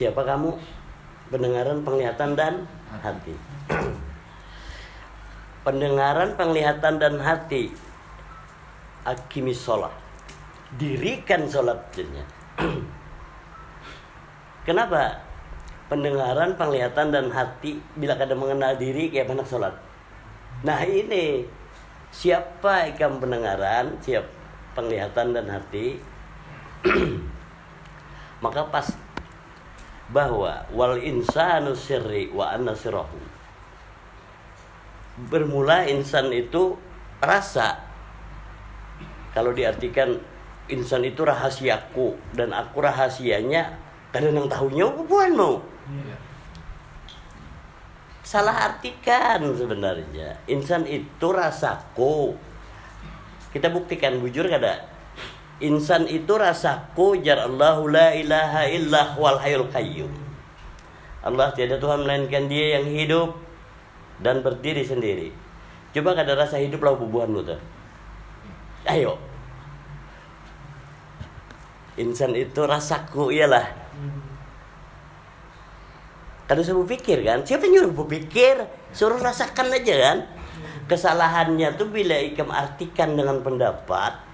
Siapa kamu? Pendengaran, penglihatan, dan hati. Pendengaran, penglihatan, dan hati. Aqimis sholat. Dirikan sholatnya. Kenapa? Pendengaran, penglihatan, dan hati bila kada mengenal diri kayak anak sholat. Nah ini, siapa ikam pendengaran, siap penglihatan dan hati, maka pas bahwa wal insanu sirri wa anna sirahu. Bermula insan itu rasa. Kalau diartikan insan itu rahasiaku dan aku rahasianya, kadang yang tahunya bukan mau. Salah artikan sebenarnya. Insan itu rasaku. Kita buktikan bujur kada? Insan itu rasaku jar Allahu la ilaha illah wal hayyul qayyum. Allah tiada Tuhan melainkan Dia yang hidup dan berdiri sendiri. Coba kada rasa hidup lah bubuhanmu tuh. Ayo. Insan itu rasaku iyalah. Kada usah berpikir kan? Siapa nyuruh berpikir? Suruh rasakan aja kan? Kesalahannya tuh bila ikam artikan dengan pendapat,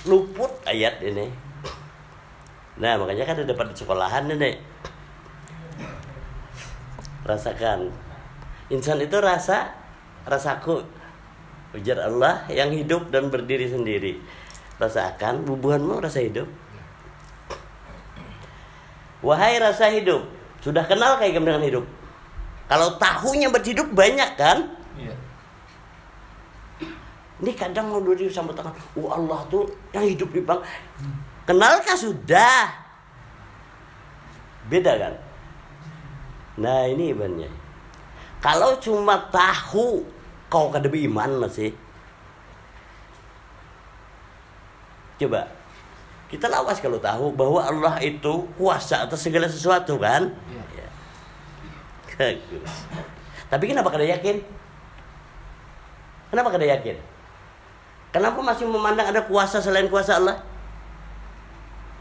luput ayat ini. Nah makanya kan ada dapat di sekolahan ini. Rasakan. Insan itu rasaku. Ujar Allah yang hidup dan berdiri sendiri. Rasakan, bubuhanmu rasa hidup. Wahai rasa hidup, sudah kenal kayak dengan hidup? Kalau tahunya berhidup banyak kan? Iya. Ini kadang mau diri sama tangan. Allah tuh yang hidup di bang. Kenalkah sudah? Beda kan? Nah ini imannya. Kalau cuma tahu, kau kada beriman masih. Coba kita lawas kalau tahu bahwa Allah itu kuasa atas segala sesuatu kan? Ya. Tapi kenapa kada yakin? Kenapa kada yakin? Kenapa masih memandang ada kuasa selain kuasa Allah?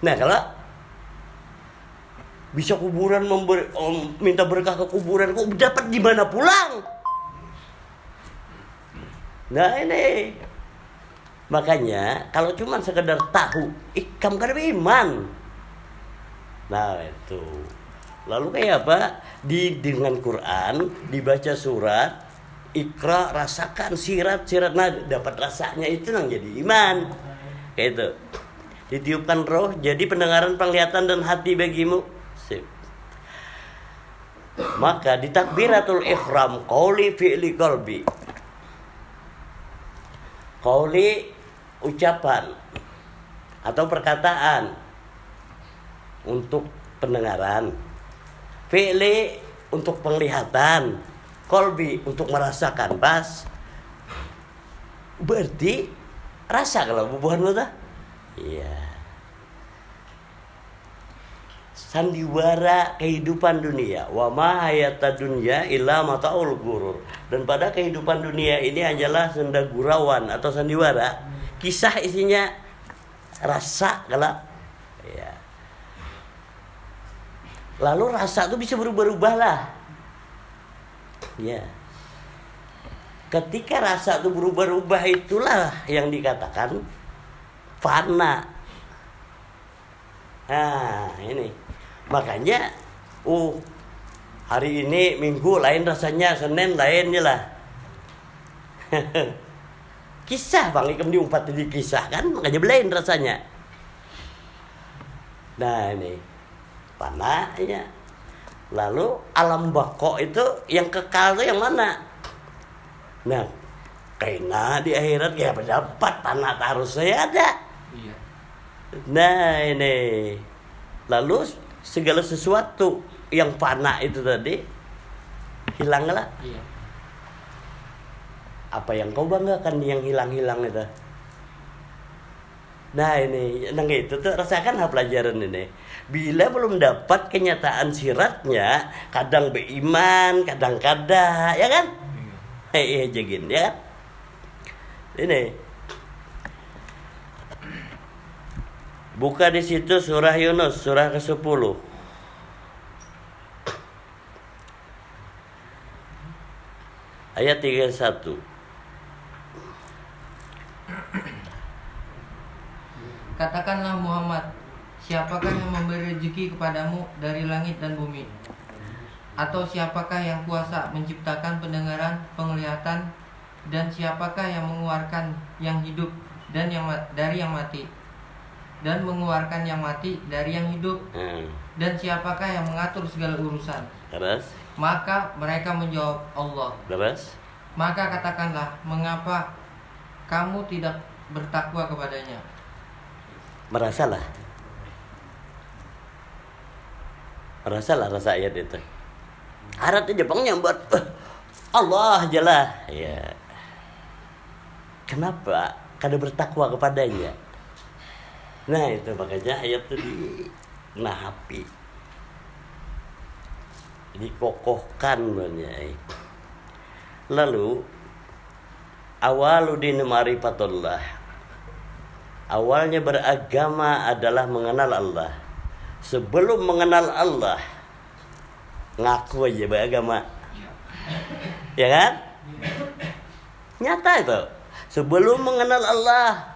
Nah kalau bisa kuburan minta berkah ke kuburan, kok dapat di mana pulang? Nah ini makanya kalau cuma sekedar tahu, ikam kada beriman. Nah itu. Lalu kayak apa? Dengan Quran dibaca surat. Ikra, rasakan sirat, nah dapat rasanya itu yang jadi iman. Kayak itu. Ditiupkan roh, jadi pendengaran, penglihatan dan hati bagimu. Sip. Maka di takbiratul ihram qauli fi'li qalbi. Qauli ucapan atau perkataan untuk pendengaran. Fi'li untuk penglihatan. Kolbi untuk merasakan pas. Berarti rasa kalau bubuhan tuh. Iya. Sandiwara kehidupan dunia. Wa ma hayata dunya illa mata'ul ghurur. Dan pada kehidupan dunia ini hanyalah senda gurauan atau sandiwara. Kisah isinya rasa kalau. Iya. Lalu rasa itu bisa berubah-ubah lah. Ya. Ketika rasa itu berubah-ubah itulah yang dikatakan fana. Nah, ini. Makanya hari ini Minggu lain rasanya, Senin lainnya lah. Kisah Bang Ikam diumpat di kisah kan, makanya lain rasanya. Nah, ini fana ya. Lalu alam bako itu yang kekal itu yang mana? Nah, karena di akhirat ya pendapat panah harus saya ada. Iya. Nah ini. Lalu segala sesuatu yang panah itu tadi hilanglah. Iya. Apa yang kau banggakan yang hilang-hilang itu? Nah ini, itu tuh rasakan pelajaran ini. Bila belum dapat kenyataan siratnya, kadang beriman, kadang kada, ya kan? Jagin, ya kan? Ini. Buka di situ surah Yunus, surah ke-10. Ayat 31. Katakanlah Muhammad, siapakah yang memberi rezeki kepadamu dari langit dan bumi? Atau siapakah yang kuasa menciptakan pendengaran, penglihatan, dan siapakah yang mengeluarkan yang hidup dan dari yang mati, dan mengeluarkan yang mati dari yang hidup, dan siapakah yang mengatur segala urusan? Terus? Maka mereka menjawab, Allah. Terus? Maka katakanlah, mengapa kamu tidak bertakwa kepadanya? Merasalah rasa ayat itu. Arabnya Jepangnya buat Allah jelah ya. Kenapa? Karena bertakwa kepadanya. Nah itu makanya ayat itu dinahapi, dikokohkan banyak. Lalu awaludin marifatullah, awalnya beragama adalah mengenal Allah. Sebelum mengenal Allah, ngaku aja beragama, ya kan? Nyata itu. Sebelum mengenal Allah,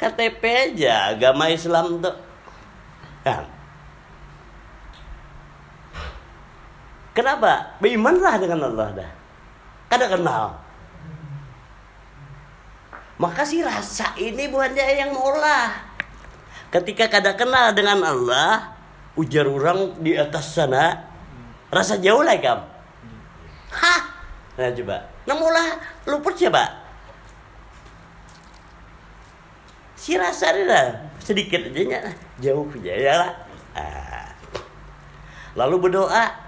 KTP aja agama Islam tuh, kan? Kenapa? Berimanlah dengan Allah dah. Kada kenal. Maka si rasa ini bukan dia yang mengolah. Ketika kada kenal dengan Allah, ujar orang di atas sana, rasa jauh lah kam. Hah? Nah coba, namulah luput siapa? Si rasa ini dah sedikit aja jauh aja ya lah. Lalu berdoa.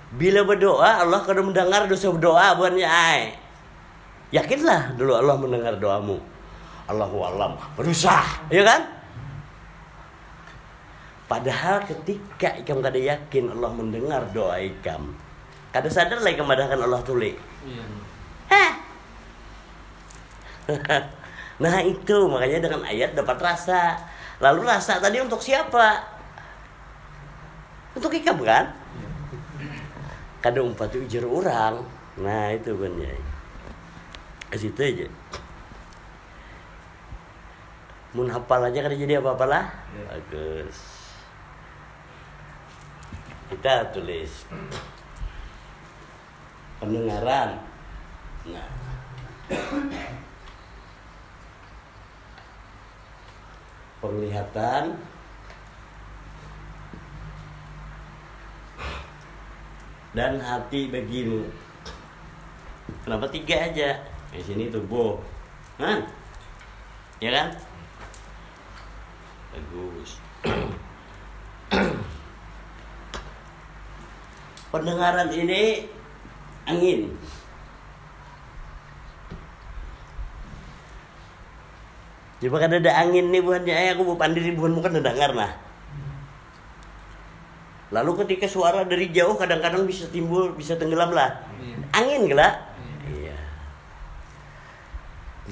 Bila berdoa Allah akan mendengar dosa berdoa bukannya ai. Yakinlah dulu Allah mendengar doamu. Allahu alam, berusaha, ya kan? Padahal ketika ikam kada yakin Allah mendengar doa ikam, kada sadar lah ikam madahkan Allah tuli. Iya. Nah itu makanya dengan ayat dapat rasa. Lalu rasa tadi untuk siapa? Untuk ikam kan? Kada umpat ujar orang. Nah itu benar. Ke situ aja. Mun hafal aja kada jadi apa-apalah. Bagus. Kita tulis pendengaran. Nah. Penglihatan. Dan hati bagimu. Kenapa 3 aja? Di sini tubuh. Hah? Ya kan? Bagus. Pendengaran ini angin. Coba kan ada angin nih bukannya aku mau pandiri bukan dengar nah. Lalu ketika suara dari jauh kadang-kadang bisa timbul, bisa tenggelam lah. Angin gelak. Iya.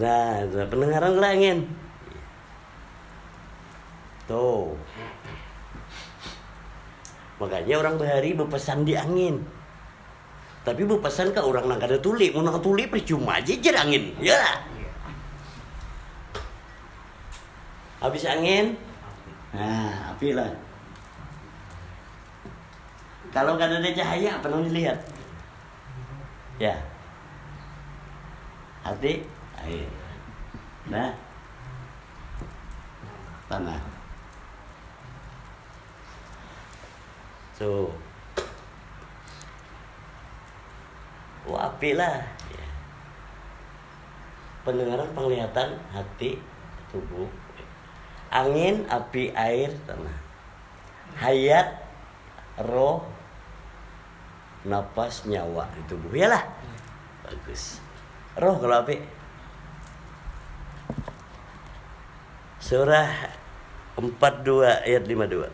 Nah, pendengaran gelak angin. Tuh. Makanya orang bahari berpesan di angin. Tapi berpesan ke orang nang kada tuli, mun nang tuli percuma aja jer angin. Ya. Habis angin. Nah, api lah. Kalau nggak ada cahaya, apa yang dilihat? Ya, hati, air, nah, tanah. So, api lah. Ya. Pendengaran, penglihatan, hati, tubuh, angin, api, air, tanah, hayat, roh, napas, nyawa di tubuh. Yalah. Bagus. Roh kalau api. Surah 42 ayat 52.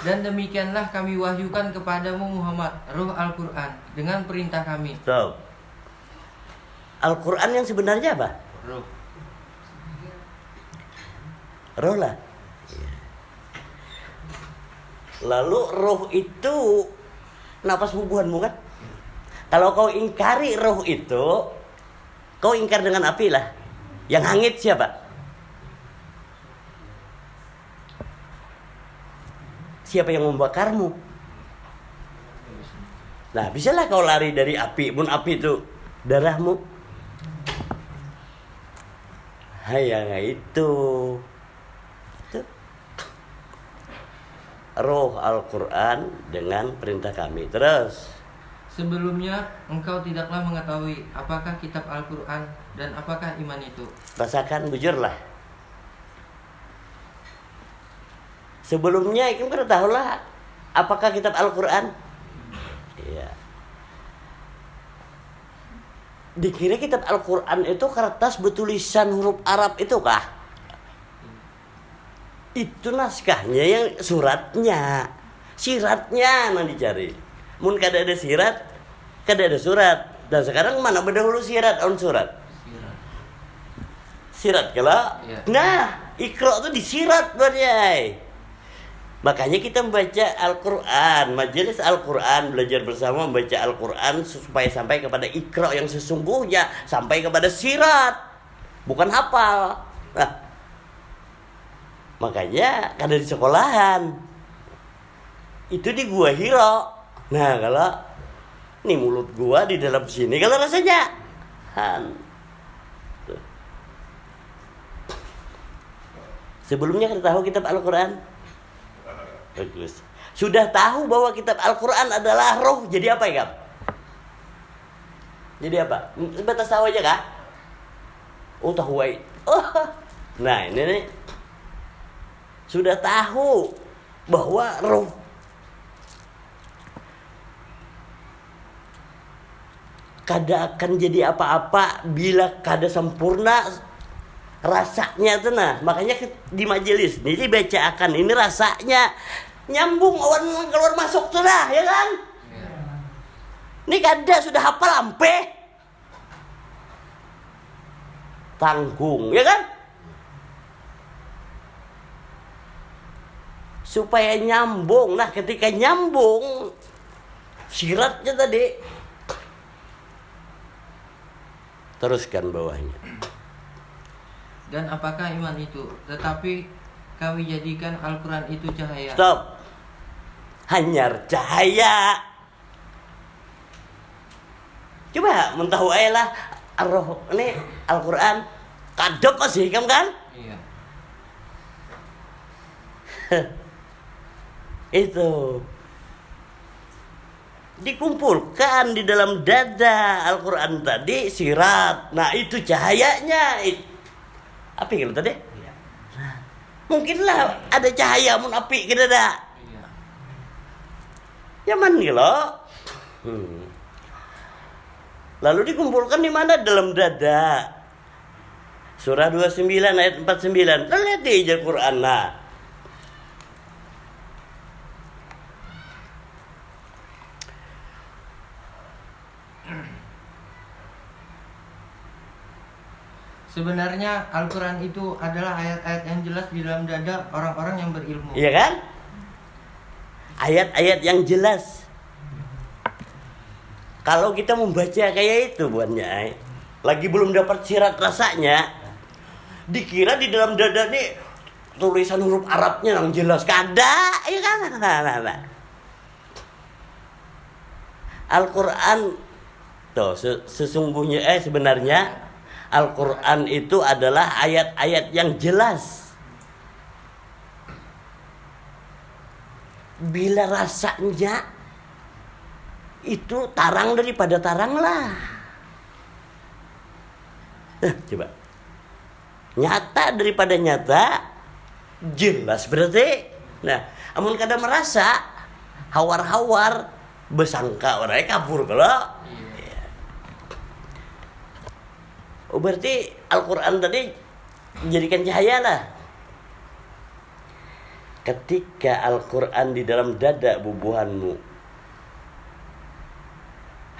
Dan demikianlah kami wahyukan kepadamu Muhammad ruh Al-Quran dengan perintah kami. Stop. Al-Quran yang sebenarnya apa? Ruh. roh lah. Lalu roh itu nafas bubuhanmu kan? Kalau kau ingkari roh itu, kau ingkar dengan api lah. Yang hangit siapa? Siapa yang membakarmu? Nah, bisalah kau lari dari api, pun api itu darahmu. Hayang itu. Roh Al-Quran dengan perintah kami. Terus Sebelumnya engkau tidaklah mengetahui apakah kitab Al-Quran dan apakah iman itu. rasakan bujurlah. Sebelumnya ikum ketahuilah apakah kitab Al-Quran. Iya. Dikira kitab Al-Quran itu kertas bertulisan huruf Arab itu kah? Itu naskahnya yang suratnya. Siratnya yang dicari. Mun kada ada sirat, kada ada surat. Dan sekarang mana berdahulu sirat on surat? Sirat kala. Ya. Nah, Iqra itu disirat berjai. Makanya kita membaca Al-Quran, majelis Al-Quran, belajar bersama membaca Al-Quran supaya sampai kepada Iqra yang sesungguhnya, sampai kepada sirat, bukan hafal. Nah, makanya kada di sekolahan, itu di Gua Hiro. Nah, kalau ini mulut gua di dalam sini, kalau rasanya sebelumnya kita tahu kitab Al-Quran. Bagus. Sudah tahu bahwa kitab Al-Quran adalah roh. Jadi apa ya, Kak? Jadi apa? Batas tahu aja, Kak? Oh, tahu aja. Oh. Nah, ini nih. Sudah tahu bahwa roh. Kada akan jadi apa-apa bila kada sempurna rasanya tuh. Nah, makanya di majelis ini dibacakan ini rasanya nyambung awan keluar masuk tuh lah, ya kan? Ini kada sudah hafal ampe tanggung, ya kan? Supaya nyambung. Nah, ketika nyambung siratnya tadi, teruskan bawahnya. Dan apakah iman itu? Tetapi kami jadikan Al-Quran itu cahaya. Stop. Hanyar cahaya. Coba mentahu aja lah. Roh ini Al-Quran kadok sih kamu kan? Iya. Itu dikumpulkan di dalam dada Al-Quran tadi sirat. Nah, itu cahayanya. Api kalau tadi? Iya. Nah, mungkinlah ada cahaya mun api ke dada. Iya. Yaman gitu. Lalu dikumpulkan di mana? Dalam dada. Surah 29 ayat 49. Lalu lihat di Al-Quran. Nah, Sebenarnya Al-Quran itu adalah ayat-ayat yang jelas di dalam dada orang-orang yang berilmu. iya kan? Ayat-ayat yang jelas. Kalau kita membaca kayak itu buatnya, lagi belum dapat sirat rasanya, dikira di dalam dada nih tulisan huruf Arabnya yang jelas. Kada, iya kan? Nah. Al-Quran tuh sesungguhnya sebenarnya Al-Quran itu adalah ayat-ayat yang jelas. Bila rasanya itu tarang daripada tarang lah. Coba. Nyata daripada nyata. Jelas berarti. Nah, amun kada merasa hawar-hawar besangka orangnya kabur kalau. Oh, berarti Al-Quran tadi menjadikan cahaya lah. Ketika Al-Quran di dalam dada bubuhanmu,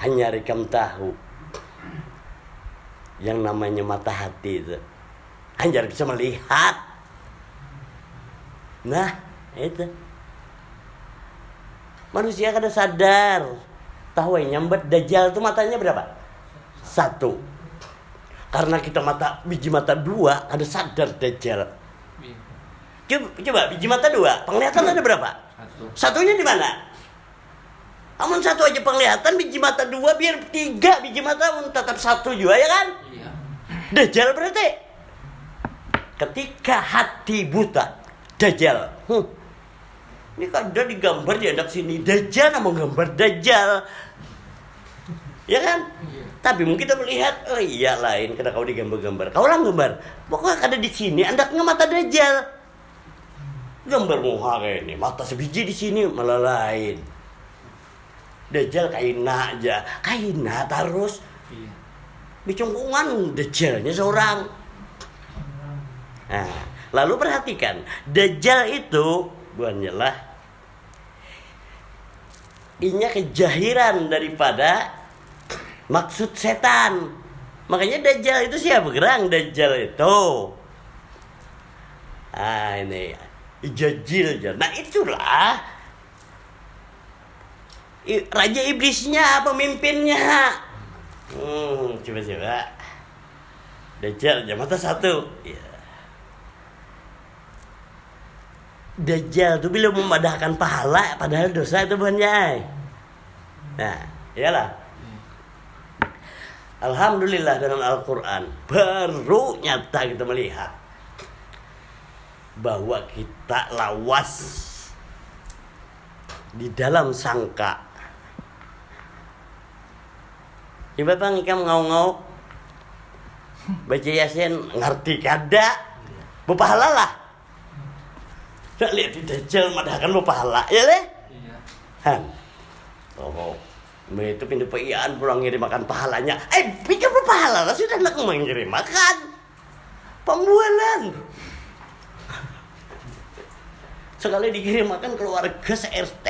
hanya rekam tahu yang namanya mata hati itu. Hanya bisa melihat Nah, itu. Manusia kada sadar. Tahu nyambat Dajjal itu matanya berapa? 1. Karena kita biji mata 2, kada sadar Dajjal. Coba biji mata 2, penglihatan ada berapa? 1. Satunya di mana? Amun 1 aja penglihatan, biji mata 2 biar 3 biji mata tetap 1 juga ya kan? Iya. Dajjal berarti ketika hati buta, Dajjal. Ini kan udah digambar di anak sini Dajjal, nama gambar Dajjal. Ya kan? Iya. Tapi mungkin kita melihat, oh iya lain karena kau digambar-gambar. Kau lah gambar. Pokoknya ada di sini andaknya mata Dajjal. Gambar muka kayak ini, mata sebiji di sini malah lain. Dajjal kaina aja, kaina terus. Iya. Bicungkungan Dajjalnya seorang. Nah, lalu perhatikan, Dajjal itu bukanlah inya kejahiran daripada maksud setan. Makanya Dajjal itu siapa gerang Dajjal itu? Ah ini Ijajil. Nah itulah raja iblisnya, pemimpinnya. Coba. Dajjal mata 1. Ya. Dajjal itu bila memadahkan pahala, padahal dosa itu banyak. Nah, iyalah. Alhamdulillah dengan Al-Quran baru nyata kita melihat bahwa kita lawas di dalam sangka. Coba bang, ikam ngau-ngau baca Yasin ngerti kada? Berpahala lah. Tak lihat di Dajjal madahkan berpahala, ya leh? Iya. Han. Oh, itu pintu peian pulang ngirim makan pahalanya. Pikir berpahala lah sudah nak mengirim makan. Pembualan. Sekali dikirim makan keluarga se-RT.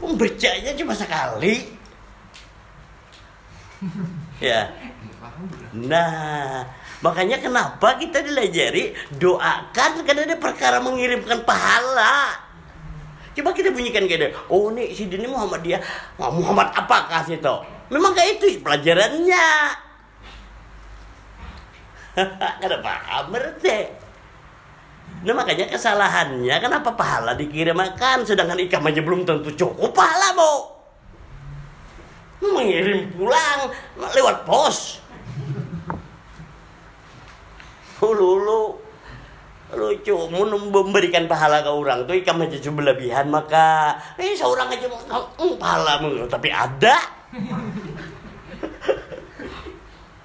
Membacanya cuma sekali. Ya. Nah, makanya kenapa kita dilajari doakan karena ada perkara mengirimkan pahala. Coba kita bunyikan kayak oh nih si Dini Muhammadiyah. Muhammad apakah sih itu? Memang kayak itu pelajarannya. Kada paham berarti. Nah makanya kesalahannya kenapa pahala dikirimkan sedangkan ikam aja belum tentu cukup pahala mau mengirim pulang lewat pos. Lu lucu memberikan pahala ke orang tuh ikam aja cuma lebihan maka seorang aja pahala tapi ada.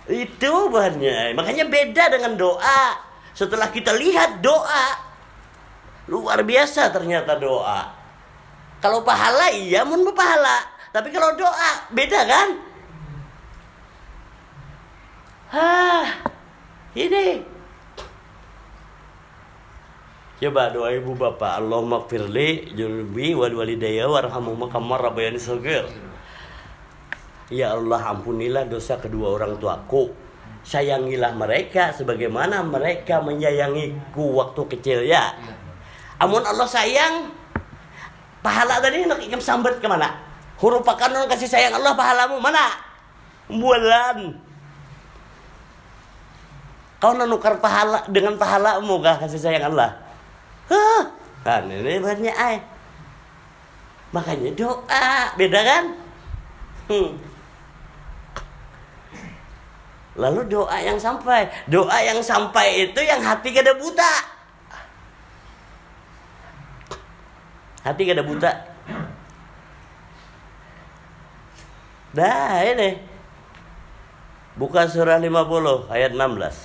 Itu bahannya. Makanya beda dengan doa. Setelah kita lihat doa luar biasa ternyata doa. Kalau pahala iya mun berpahala, tapi kalau doa beda kan? Ini coba doa ibu bapak, Allahumma gfirli junubi wal walidayya warhamhuma kama rabbayani shaghir. Ya Allah, ampunilah dosa kedua orang tuaku. Sayangilah mereka sebagaimana mereka menyayangiku waktu kecil ya. Amun Allah sayang, pahala tadi nak ikam sambat ke mana? Huruf pakanon kasih sayang Allah pahalamu mana? Bulan. Kau nanukar pahala dengan pahalamu kah kasih sayang Allah? Kan ini banyak makanya doa beda kan? Lalu doa yang sampai itu yang hati kada buta. Hati kada buta. Dah ini buka surah 50 ayat 16.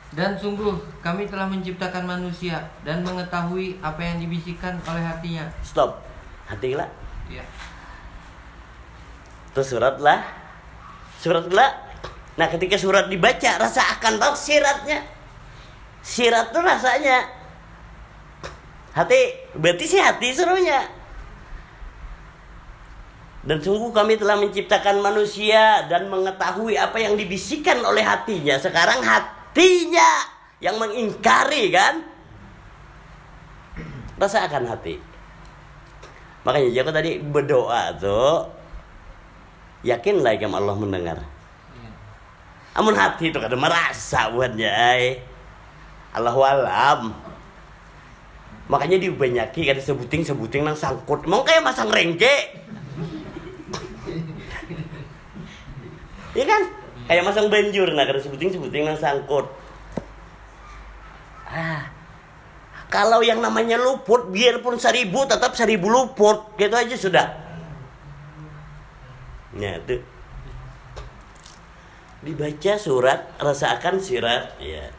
Dan sungguh kami telah menciptakan manusia dan mengetahui apa yang dibisikkan oleh hatinya. Stop. Hati lah. Ya. Terus surat lah. Nah ketika surat dibaca rasa akan tahu siratnya. Sirat tuh rasanya hati. Berarti sih hati serunya. Dan sungguh kami telah menciptakan manusia dan mengetahui apa yang dibisikkan oleh hatinya. Sekarang hatinya yang mengingkari kan? Rasakan hati. Makanya Joko tadi berdoa tuh, yakinlah yang Allah mendengar. Amun hati itu kada merasa buatnya, Allahu alam. Makanya dibanyaki kada sebuting nang sangkut. Mau kayak masang rengke. Iya kan? Kayak masang banjur, nah kada sebuting nang sangkut. Kalau yang namanya luput, biarpun 1000 tetap 1000 luput, gitu aja sudah. Nah tuh, dibaca surat, rasakan sirat, ya.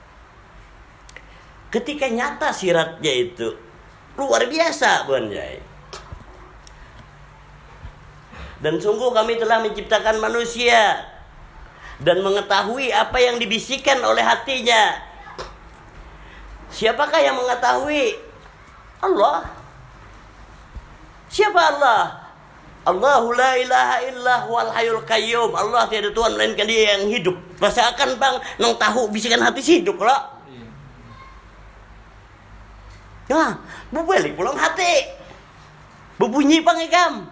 Ketika nyata siratnya itu luar biasa, Bun Jai. Dan sungguh kami telah menciptakan manusia dan mengetahui apa yang dibisikkan oleh hatinya. Siapakah yang mengetahui? Allah. Siapa Allah? Allahu la ilaha illa huwal hayyul qayyum. Allah tiada Tuhan melainkan Dia yang hidup. Rasakan bang, nang tahu bisikan hati hidup lah. Nah, berbalik pulang hati. Berbunyi pangikam.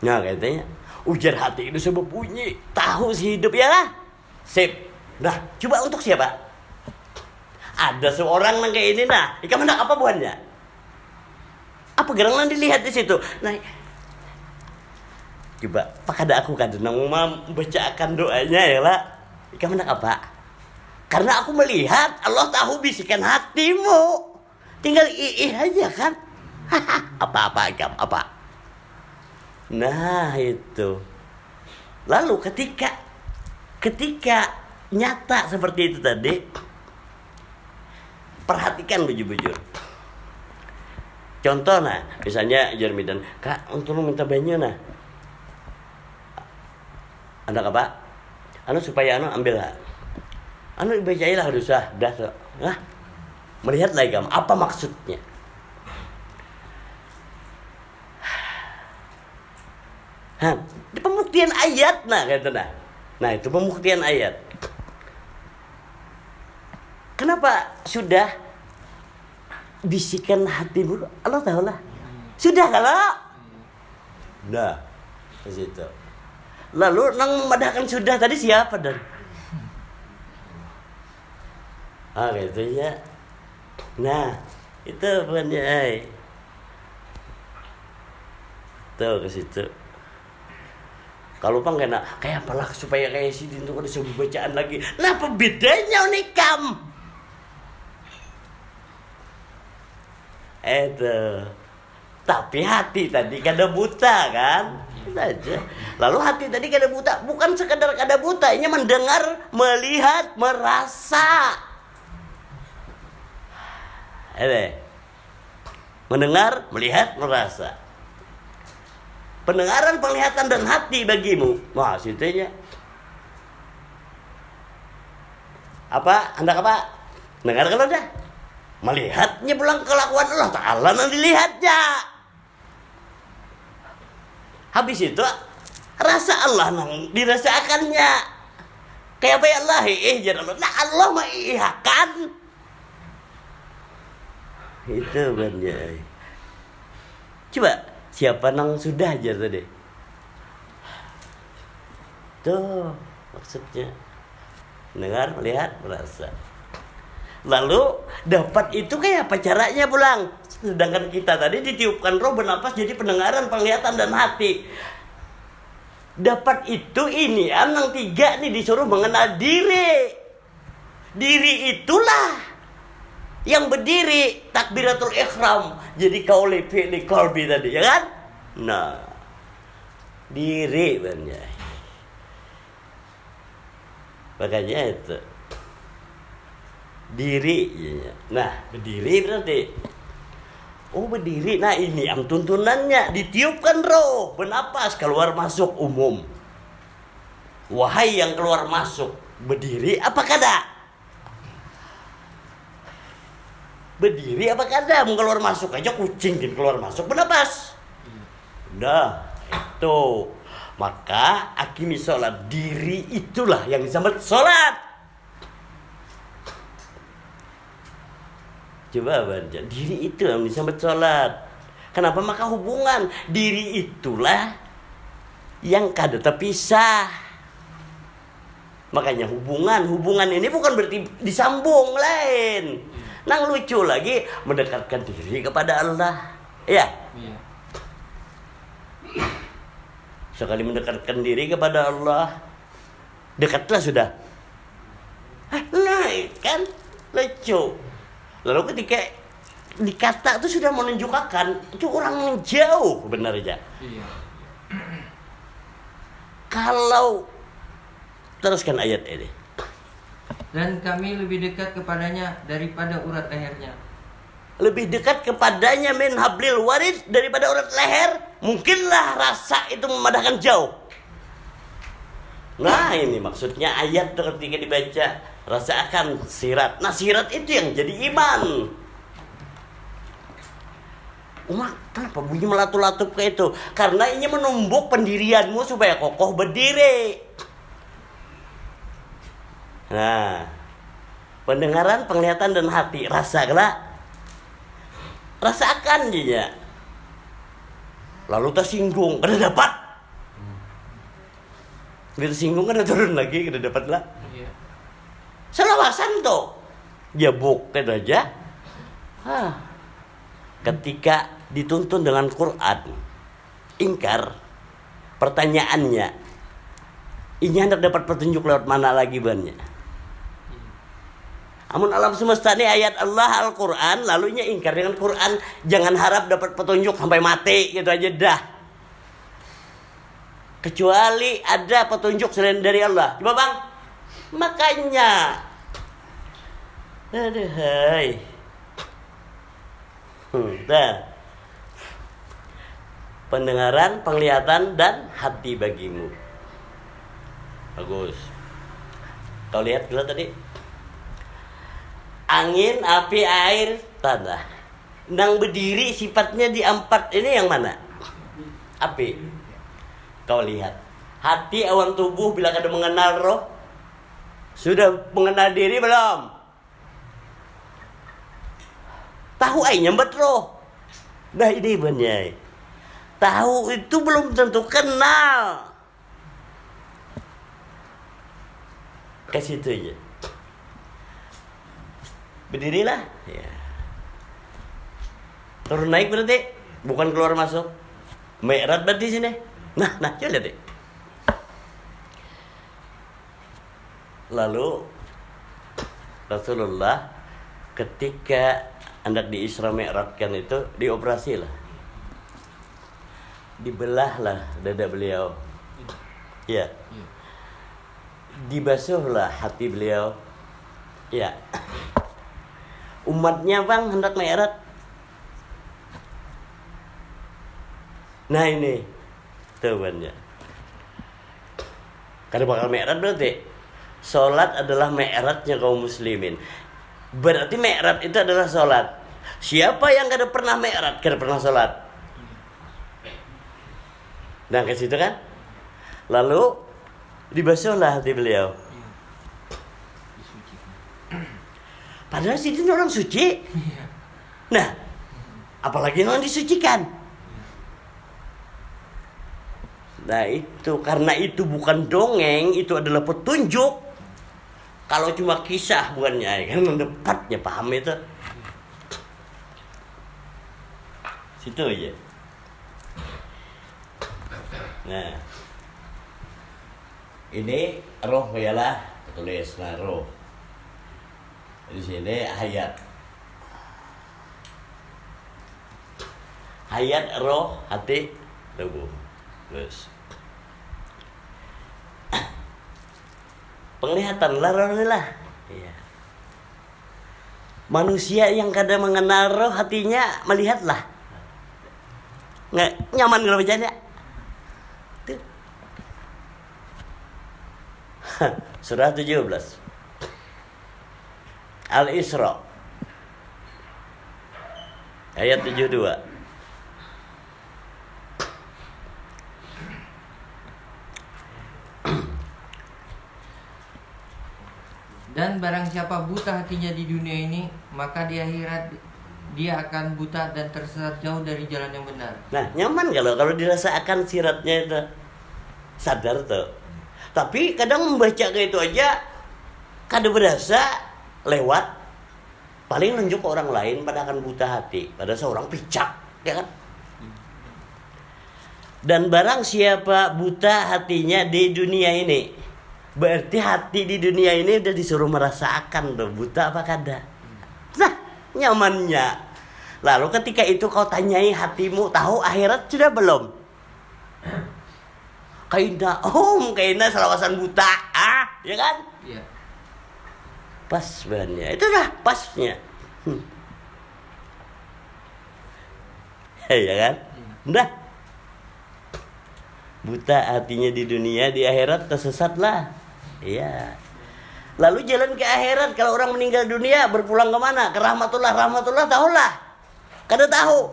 Nah katanya, ujar hati itu sebab bunyi. Tahu si hidup ya lah. Sip. Nah, coba untuk siapa? Ada seorang nang kayak ini nah. Ikam hendak apa buahnya? Apa gerangan dilihat di situ? Nah, coba pakada aku kada nang membacakan doanya ya lah. Ikam hendak apa? Karena aku melihat Allah tahu bisikan hatimu. Tinggal aja kan. Apa-apa ikam, apa? Nah itu. Lalu ketika nyata seperti itu tadi, perhatikan bujur-bujur. Contoh nah, misalnya Jarmidan, Kak, untuk minta banyu nah. Anda apa? Anu supaya anu ambil lah. Anu ibajailah harusah dah. Nah, melihat lagi kamu apa maksudnya? Di pembuktian ayat nah kata nah. Nah, itu pembuktian ayat. Kenapa sudah bisikan hatimu? Allah tahu lah. Sudah kalau. Nah, ke situ. Lalu nang memadahkan sudah tadi siapa dan? Gitu ya. Nah, itu bukannya tuh ke situ. Kalau bang kena kayak apalah supaya kayak sini tuh ada sebuah bacaan lagi. Nah, apa bedanya nih kam? Tapi hati tadi kada buta kan? Saja. Lalu hati tadi kada buta, bukan sekadar kada buta, ini mendengar, melihat, merasa. Mendengar, melihat, merasa. Pendengaran, penglihatan dan hati bagimu. Wah, situnya. Apa? Hendak apa? Dengar kalau dah. Melihatnya pulang kelakuan Allah Ta'ala yang dilihatnya. Habis itu rasa Allah nang dirasakannya. Kayak apa ya Allah? Jangan Allah. Nah, Allah mengihakan. Itu benar. Coba siapa nang sudah aja tadi? Tuh maksudnya. Dengar, melihat, merasa. Lalu dapat itu kayak apa caranya pulang? Sedangkan kita tadi ditiupkan roh bernapas jadi pendengaran, penglihatan dan hati. Dapat itu ini yang tiga nih disuruh mengenal diri. Diri itulah yang berdiri takbiratul ihram. Jadi kauli fi'li qalbi tadi ya kan? Nah, diri banyak. Makanya itu diri. Nah, berdiri berarti. Oh, berdiri. Nah, ini am tuntunannya. Ditiupkan roh, bernapas, keluar masuk umum. Wahai yang keluar masuk, berdiri apa kada? Berdiri apa kada? Mau keluar masuk aja kucing kan keluar masuk bernapas. Nah, itu. Maka akimi sholat, diri itulah yang disambut sholat. Coba baca, diri itu yang disambut sholat. Kenapa? Maka hubungan diri itulah yang kada terpisah. Makanya hubungan ini bukan berarti disambung lain. Nang lucu lagi mendekatkan diri kepada Allah. Ya. Iya. Sekali mendekatkan diri kepada Allah, dekatlah sudah. Nah, kan lucu. Lalu ketika dikata itu sudah menunjukkan itu orang yang jauh benarnya. Iya. Kalau teruskan ayat ini. Dan kami lebih dekat kepadanya daripada urat lehernya. Lebih dekat kepadanya min hablil warid daripada urat leher. Mungkinlah rasa itu memadahkan jauh. Nah, ini maksudnya ayat ketika dibaca, rasakan sirat. Nah, sirat itu yang jadi iman. Umat, kenapa bunyi melatup-latup kayak itu? Karena ini menumbuk pendirianmu supaya kokoh berdiri. Nah, pendengaran, penglihatan, dan hati. Rasakan dia. Lalu tersinggung, kada dapat. Dia tersinggung, kada turun lagi, kada dapat lah. Iya. Selawasan tuh. Dia bukan aja. Ketika dituntun dengan Quran, ingkar. Pertanyaannya, ini hendak dapat petunjuk lewat mana lagi bannya? Amun alam semesta ini ayat Allah Al-Quran, lalunya ingkar dengan Quran. Jangan harap dapat petunjuk sampai mati, gitu aja dah. Kecuali ada petunjuk selain dari Allah. Coba bang, makanya. Aduh hai. Dah. Pendengaran, penglihatan, dan hati bagimu. Bagus. Kau lihat dulu tadi. Angin, api, air, tanah. Nang berdiri sifatnya di empat ini yang mana? Api. Kau lihat. Hati awan tubuh bila kada mengenal roh. Sudah mengenal diri belum? Tahu ai nyambat roh. Nah ini benar. Tahu itu belum tentu kenal. Ke situ aja. Berdirilah. Ya. Turun naik berarti, bukan keluar masuk. Mi'raj berarti sini. Nah, coba lihat deh. Lalu Rasulullah ketika hendak di Isra Mi'rajkan itu dioperasi lah. Dibelahlah dada beliau. Ya. Dibasuhlah hati beliau. Ya. Umatnya bang hendak mi'raj. Nah ini tuh banyak. Karena bakal mi'raj berarti sholat adalah mi'rajnya kaum muslimin. Berarti mi'raj itu adalah sholat. Siapa yang kada pernah mi'raj, kada pernah sholat. Nah ke situ kan. Lalu dibasuhlah hati beliau. Padahal sini orang suci. Nah, apalagi orang disucikan. Nah itu, karena itu bukan dongeng, itu adalah petunjuk. Kalau cuma kisah bukannya, kan mendapatnya paham itu. Situ aja. Nah, ini roh ialah tulislah roh. Di sini hayat. Hayat, roh, hati, tubuh. Terus penglihatan lah roh lah. Iya. Manusia yang kadang mengenal roh hatinya melihatlah. Nggak nyaman kalau bacanya. Tuh. Surah 17. Al-Isra ayat 72. Dan barang siapa buta hatinya di dunia ini, maka di akhirat dia akan buta dan tersesat jauh dari jalan yang benar. Nah, nyaman kalau dirasakan siratnya itu. Sadar tuh. Tapi kadang membaca kayak itu aja kada berasa lewat, paling nunjuk ke orang lain pada akan buta hati, pada seorang picak, ya kan? Dan barang siapa buta hatinya di dunia ini, berarti hati di dunia ini udah disuruh merasakan tuh buta apa kada. Nah, nyamannya. Lalu ketika itu kau tanyai hatimu, tahu akhirat sudah belum? Kayaknya selawasan buta, ya kan? Iya. Pas bahannya, itu dah pasnya. Ya kan? Udah. Buta hatinya di dunia, di akhirat tersesatlah. Iya. Lalu jalan ke akhirat, kalau orang meninggal dunia berpulang ke mana? Ke rahmatullah. Rahmatullah tahulah. Kada tahu.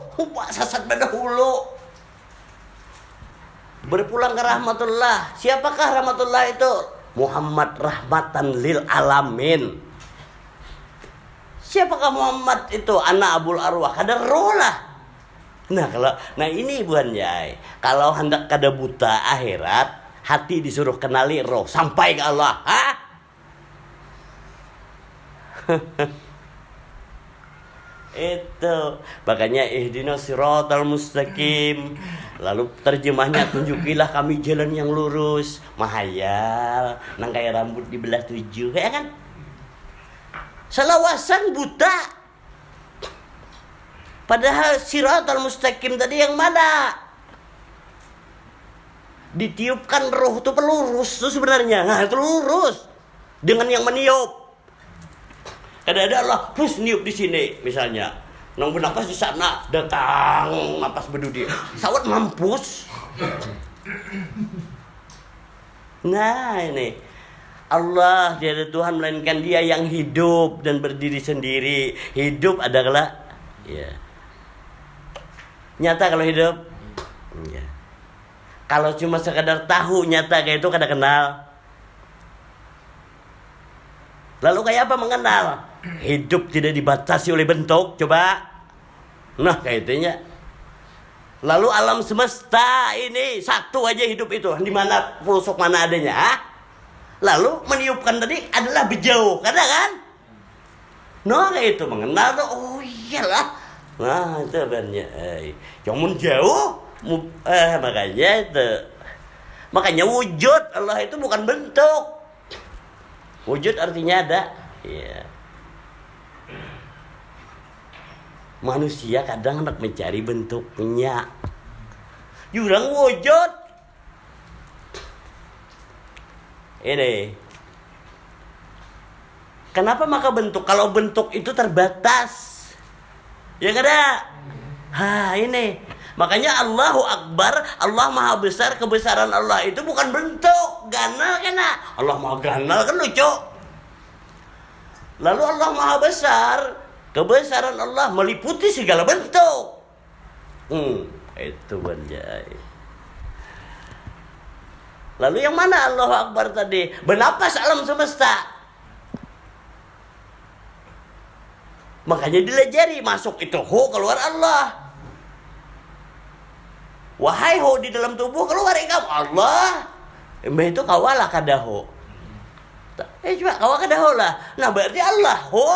Sesat dahulu. Berpulang ke rahmatullah. Siapakah rahmatullah itu? Muhammad rahmatan lil alamin. Siapakah Muhammad itu? Anak Abul Arwah. Kada roh lah. Nah ini buan Yai. Kalau hendak kada buta akhirat, hati disuruh kenali roh sampai ke Allah. Itu makanya ihdinas siratal mustaqim. Lalu terjemahnya, tunjukilah kami jalan yang lurus. Mahayal nang kayak rambut dibelah 7, ya kan? Selawasan buta. Padahal siratal mustaqim tadi yang mana? Ditiupkan roh itu pelurus itu sebenarnya. Nah, itu lurus dengan yang meniup. Ada Allah terus niup di sini misalnya. Nang bernapas di sana, datang napas berdudi. Sawat mampus. Nah, ini Allah tiada Tuhan melainkan Dia yang hidup dan berdiri sendiri. Hidup adalah ya. Nyata kalau hidup. Ya. Kalau cuma sekadar tahu nyata kayak itu kada kenal. Lalu kayak apa mengenal? Hidup tidak dibatasi oleh bentuk, coba. Nah, kayak itunya. Lalu alam semesta ini satu aja hidup itu, di mana pelosok mana adanya, Lalu meniupkan tadi adalah bejauh, kan? Nah, kayak itu mengenal tuh. Oh iyalah. Nah, itu banyak. Cuman jauh, makanya itu. Makanya wujud Allah itu bukan bentuk. Wujud artinya ada. Ya. Manusia kadang hendak mencari bentuknya. Jurang wujud. Ini. Kenapa maka bentuk? Kalau bentuk itu terbatas. Ya kada? Ini. Makanya Allahu Akbar, Allah Maha Besar, kebesaran Allah itu bukan bentuk. Ganal kena. Allah Maha ganal kan lucu. Lalu Allah Maha Besar, kebesaran Allah meliputi segala bentuk. Itu banjai. Lalu yang mana Allahu Akbar tadi? Bernapas alam semesta. Makanya dilajari, masuk itu ho, keluar Allah. Wahai ho di dalam tubuh, keluar ikam Allah. Mbah itu kawalah kada ho. Coba kawal kada ho lah. Nah berarti Allah ho.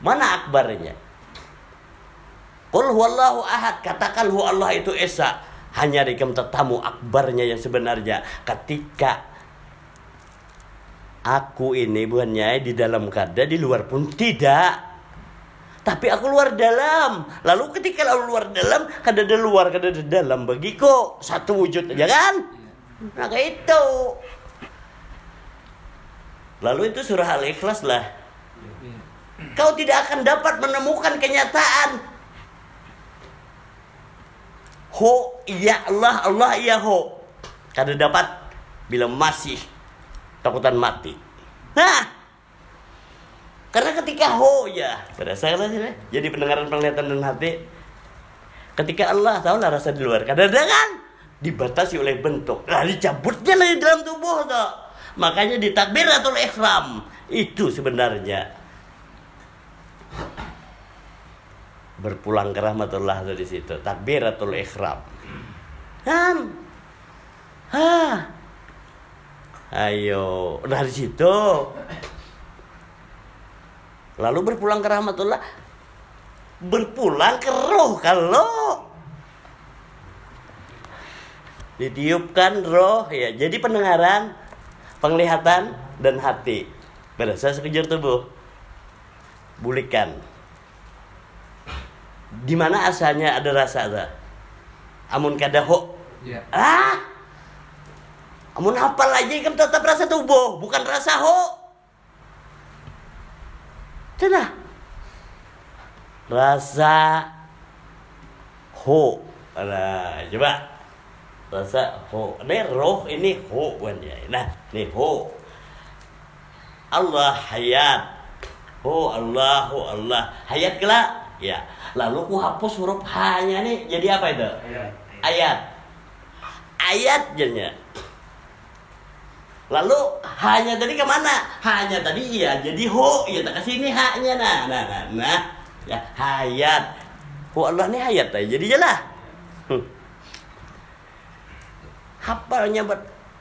Mana akbarnya? Qul huwallahu ahad, katakan hu Allah itu esa. Hanya ikam tetamu akbarnya yang sebenarnya. Ketika aku ini bukannya di dalam kada, di luar pun tidak. Tapi aku luar dalam. Lalu ketika aku luar dalam, kada ada luar, kada ada dalam. Bagiku satu wujud aja kan? Nah kayak itu. Lalu itu surah Al-Ikhlas lah. Kau tidak akan dapat menemukan kenyataan. Ho, ya Allah, Allah ya ho. Kada dapat bila masih takutan mati. Nah, karena ketika ho ya, berdasarkan sini, jadi pendengaran, penglihatan dan hati. Ketika Allah tahu lah rasa di luar, kadang-kadang kan dibatasi oleh bentuk. Lah dicabutnya lah di dalam tubuh tuh. Makanya di takbiratul ihram itu sebenarnya berpulang ke rahmatullah dari situ. Takbiratul ihram. Kan? Ayo, dari situ. Lalu berpulang ke rahmatullah, berpulang ke roh. Kalau ditiupkan roh, ya jadi pendengaran, penglihatan, dan hati berasa sekejur tubuh. Bulikan. Di mana asalnya ada rasa ada? Amun kadaho. Ya. Amun hafal aja kan tetap rasa tubuh, bukan rasa ho. Cenah. Rasa ho. Nah, coba. Rasa ho. Ini roh, ini ho kan ya. Nah, ini ho. Allah hayat. Ho Allah, ho Allah. Hayat kelak. Ya. Lalu ku hapus huruf H-nya nih jadi apa itu? Ayat. Ayat jadinya. Lalu H-nya tadi kemana? H-nya tadi iya jadi ho, ya tak kasih ini H-nya nah. Ya hayat. Ho Allah nih hayat aja jadi jelah. Hafalnya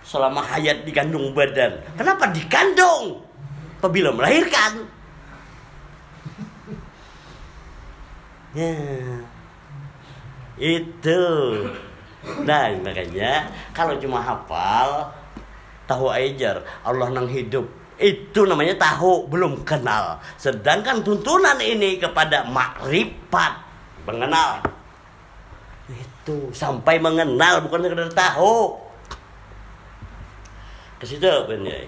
selama hayat dikandung badan. Kenapa dikandung? Apabila melahirkan. Ya. Itu. Nah, makanya kalau cuma hafal tahu ajar Allah nang hidup itu namanya tahu, belum kenal. Sedangkan tuntunan ini kepada makrifat, mengenal. Itu sampai mengenal, bukan sekedar tahu. Ke situ benar.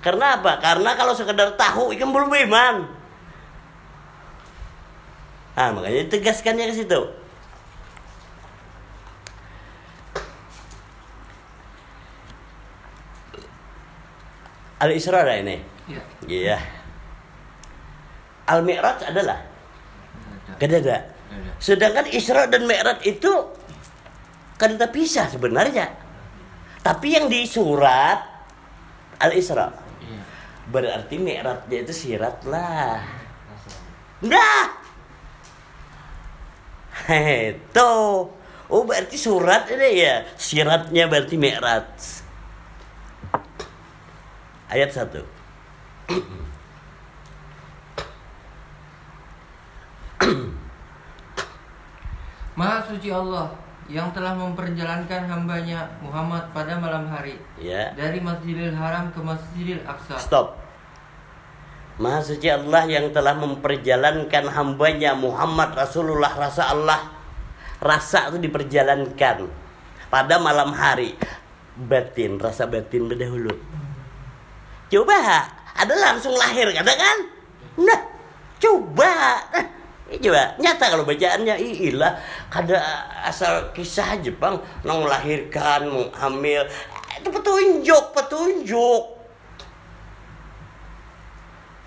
Karena apa? Karena kalau sekedar tahu ikan belum iman. Nah, makanya ditegaskannya ke situ. Al-Isra ada ini. Iya. Iya. Al-Mi'raj adalah. Ada. Sedangkan Isra dan Mi'raj itu kan terpisah sebenarnya. Tapi yang di surat Al-Isra. Iya. Berarti Mi'rajnya itu sirat lah. Nah. Itu. Oh, berarti surat ini ya. Siratnya berarti Mi'raj. Ayat 1. Maha suci Allah yang telah memperjalankan hambanya Muhammad pada malam hari dari Masjidil Haram ke Masjidil Aqsa. Stop. Maha suci Allah yang telah memperjalankan hambanya Muhammad Rasulullah rasa Allah. Rasa itu diperjalankan pada malam hari. Batin, rasa batin berdahulu. Coba, ada langsung lahir, kan? Nah, coba. Coba, nyata kalau bacaannya ilah kada asal kisah Jepang nang melahirkan, hamil. Itu petunjuk.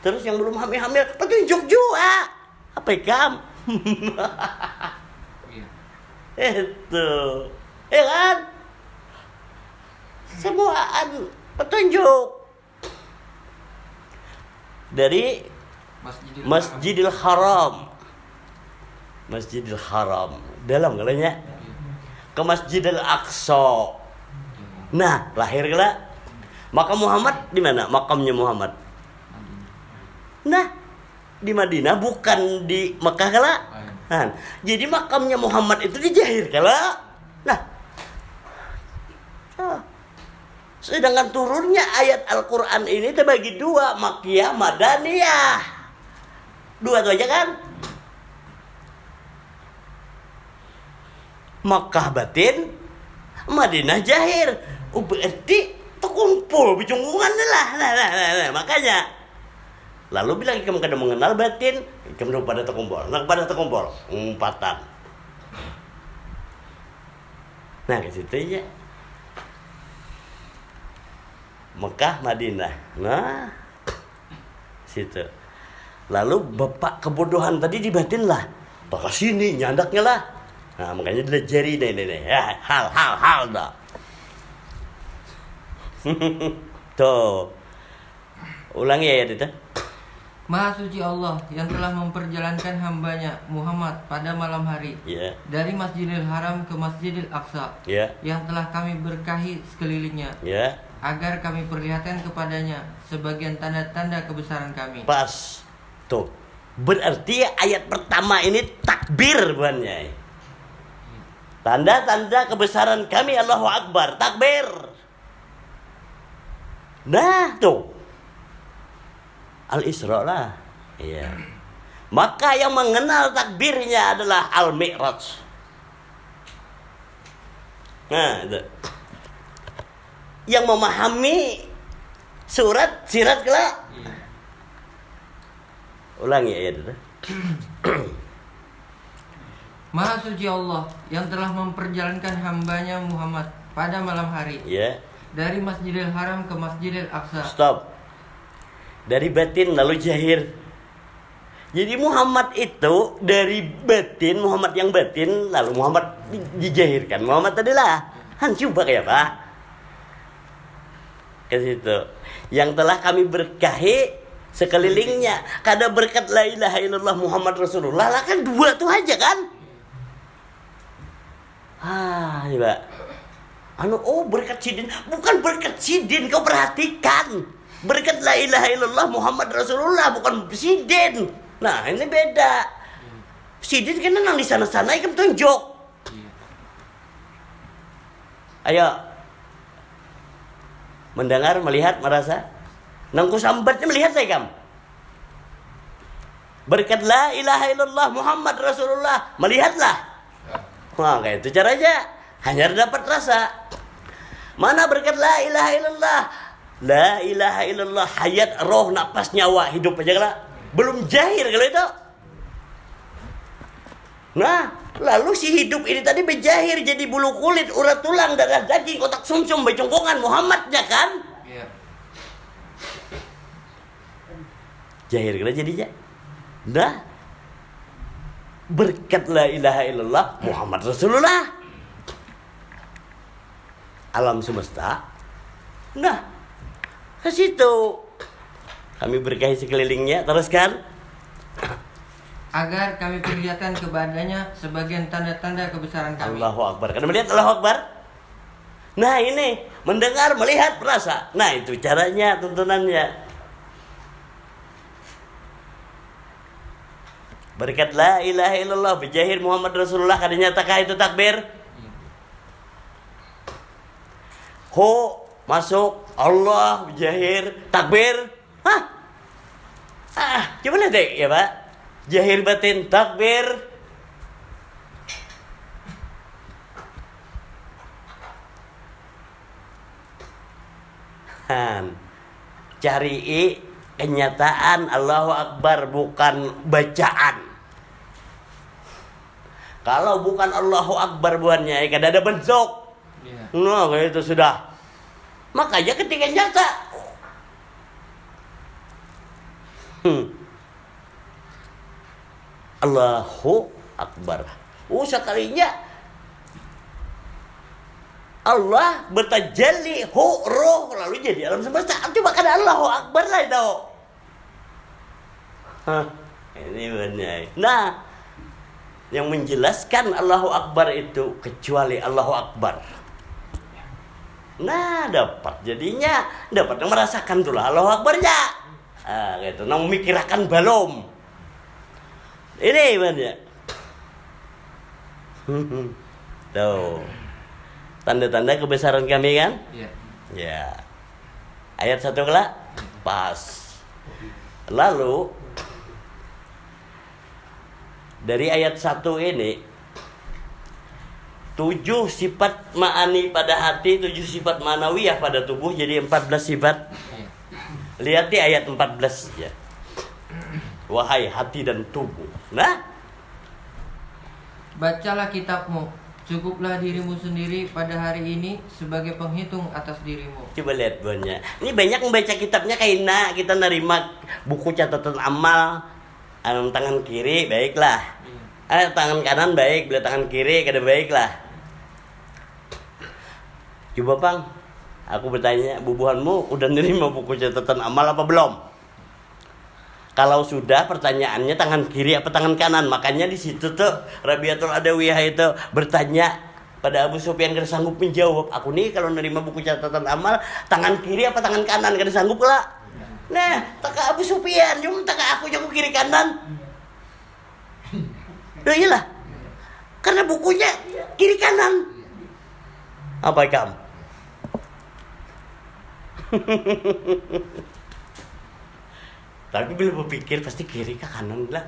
Terus yang belum hamil, petunjuk juga. Apa ikam? Itu. Ya kan? Semuaan petunjuk. Dari Masjidil Haram. Masjidil Haram dalam kalanya ke Masjidil Aqsa. Nah, lahir kala. Maka Muhammad di mana? Makamnya Muhammad. Nah, di Madinah bukan di Mekah kala. Nah, jadi makamnya Muhammad itu di Jahir kala. Nah. Sedangkan turunnya ayat Al-Quran ini terbagi dua, Makkiyah, Madaniyah. Dua itu aja kan? Makkah batin, Madinah jahir. Berarti terkumpul bicunggungan lah. Nah. Makanya. Lalu bilang kamu kada mengenal batin, kamu pada terkumpul. Nah, pada terkumpul. Umpatan. Nah, ke situ aja. Mekah, Madinah. Nah, situ. Lalu bapak kebodohan tadi dibatin lah. Bakal sini nyandaknya lah. Nah, makanya dilajari nih. Ya, hal dah. Tuh. Ulangi ayat itu. Maha suci Allah yang telah memperjalankan hambanya Muhammad pada malam hari Ya. dari Masjidil Haram ke Masjidil Aqsa Ya. yang telah kami berkahi sekelilingnya Ya. agar kami perlihatkan kepadanya sebagian tanda-tanda kebesaran kami. Pas. Tuh. Berarti ayat pertama ini takbir bukannya. Tanda-tanda kebesaran kami, Allahu Akbar, takbir. Nah, tuh. Al-Isra lah. Iya. Maka yang mengenal takbirnya adalah Al-Mi'raj. Nah, itu. Yang memahami sirat kelak. Ulangi ayat itu. Maha suci Allah yang telah memperjalankan hambanya Muhammad pada malam hari Ya. dari Masjidil Haram ke Masjidil Aqsa. Stop. Dari batin lalu zahir. Jadi Muhammad itu dari batin, Muhammad yang batin lalu Muhammad dijahirkan. Muhammad adalah coba kayak apa? Ke situ. Yang telah kami berkahi sekelilingnya. Kada berkat la ilaha illallah Muhammad Rasulullah lah kan dua tuh aja kan? Coba. Berkat sidin. Bukan berkat sidin, kau perhatikan. Berkat la ilaha illallah Muhammad Rasulullah, bukan sidin. Nah, ini beda. Sidin kan nang di sana-sana ikan tunjuk. Ayo. Mendengar, melihat, merasa. Nangku sambatnya melihat saya kam. Berkat la ilaha illallah Muhammad Rasulullah, melihatlah. Wah, kayak itu caranya. Hanya dapat rasa. Mana berkat la ilaha illallah? La ilaha illallah, hayat, roh, napas, nyawa, hidup aja lah. Belum jahir kalau itu. Nah, lalu si hidup ini tadi berjahir jadi bulu kulit, urat tulang, darah daging, otak sumsum, becongkongan, Muhammadnya kan? Iya. Jahir kalau jadinya. Nah, berkat la ilaha illallah Muhammad Rasulullah. Alam semesta. Nah, ke situ kami berkahi sekelilingnya, teruskan. Agar kami perlihatkan kepadanya sebagian tanda-tanda kebesaran kami. Allahu Akbar. Kan melihat Allahu Akbar? Nah, ini mendengar, melihat, merasa. Nah, itu caranya, tuntunannya. Berkat la ilaha illallah bijahir Muhammad Rasulullah kadang nyatakah itu takbir? Ho masuk Allah bijahir takbir. Coba lihat deh ya Pak. Jahir batin takbir. Cari kenyataan Allahu Akbar, bukan bacaan. Kalau bukan Allahu Akbar buannya, kan ada bentuk. Nah, kayak itu sudah. Makanya ketika nyata, Allahu Akbar. Sekalinya Allah bertajalli roh lalu jadi alam semesta. Coba kan Allahu Akbar lah itu. Ini benar. Nah, yang menjelaskan Allahu Akbar itu kecuali Allahu Akbar. Nah, dapat jadinya dapat merasakan tuh Allahu Akbarnya. Gitu. Nang memikirkan balom. Ini benar. Tuh. Tanda-tanda kebesaran kami kan? Iya. Ya. Ayat 1 kelak pas. Lalu dari ayat 1 ini 7 sifat ma'ani pada hati, 7 sifat ma'nawiyah pada tubuh, jadi 14 sifat. Lihat di ayat 14 ya. Wahai hati dan tubuh. Nah, bacalah kitabmu, cukuplah dirimu sendiri pada hari ini sebagai penghitung atas dirimu. Coba lihat buannya. Ini banyak membaca kitabnya kayak kita nerima buku catatan amal tangan kiri, baiklah. Tangan kanan baik, bila tangan kiri kada baiklah. Coba Bang, aku bertanya, bubuhanmu udah nerima buku catatan amal apa belum? Kalau sudah, pertanyaannya tangan kiri apa tangan kanan? Makanya di situ tuh Rabiatul Adawiyah itu bertanya pada Abu Sufyan, kada sanggup menjawab. Aku nih kalau nerima buku catatan amal tangan kiri apa tangan kanan, kada sanggup lah. Nah, taka Abu Sufyan, cuma taka aku jago kiri kanan. Loh iyalah, karena bukunya kiri kanan. Apa kamu? Tapi bila berpikir pasti kiri ke kanan lah.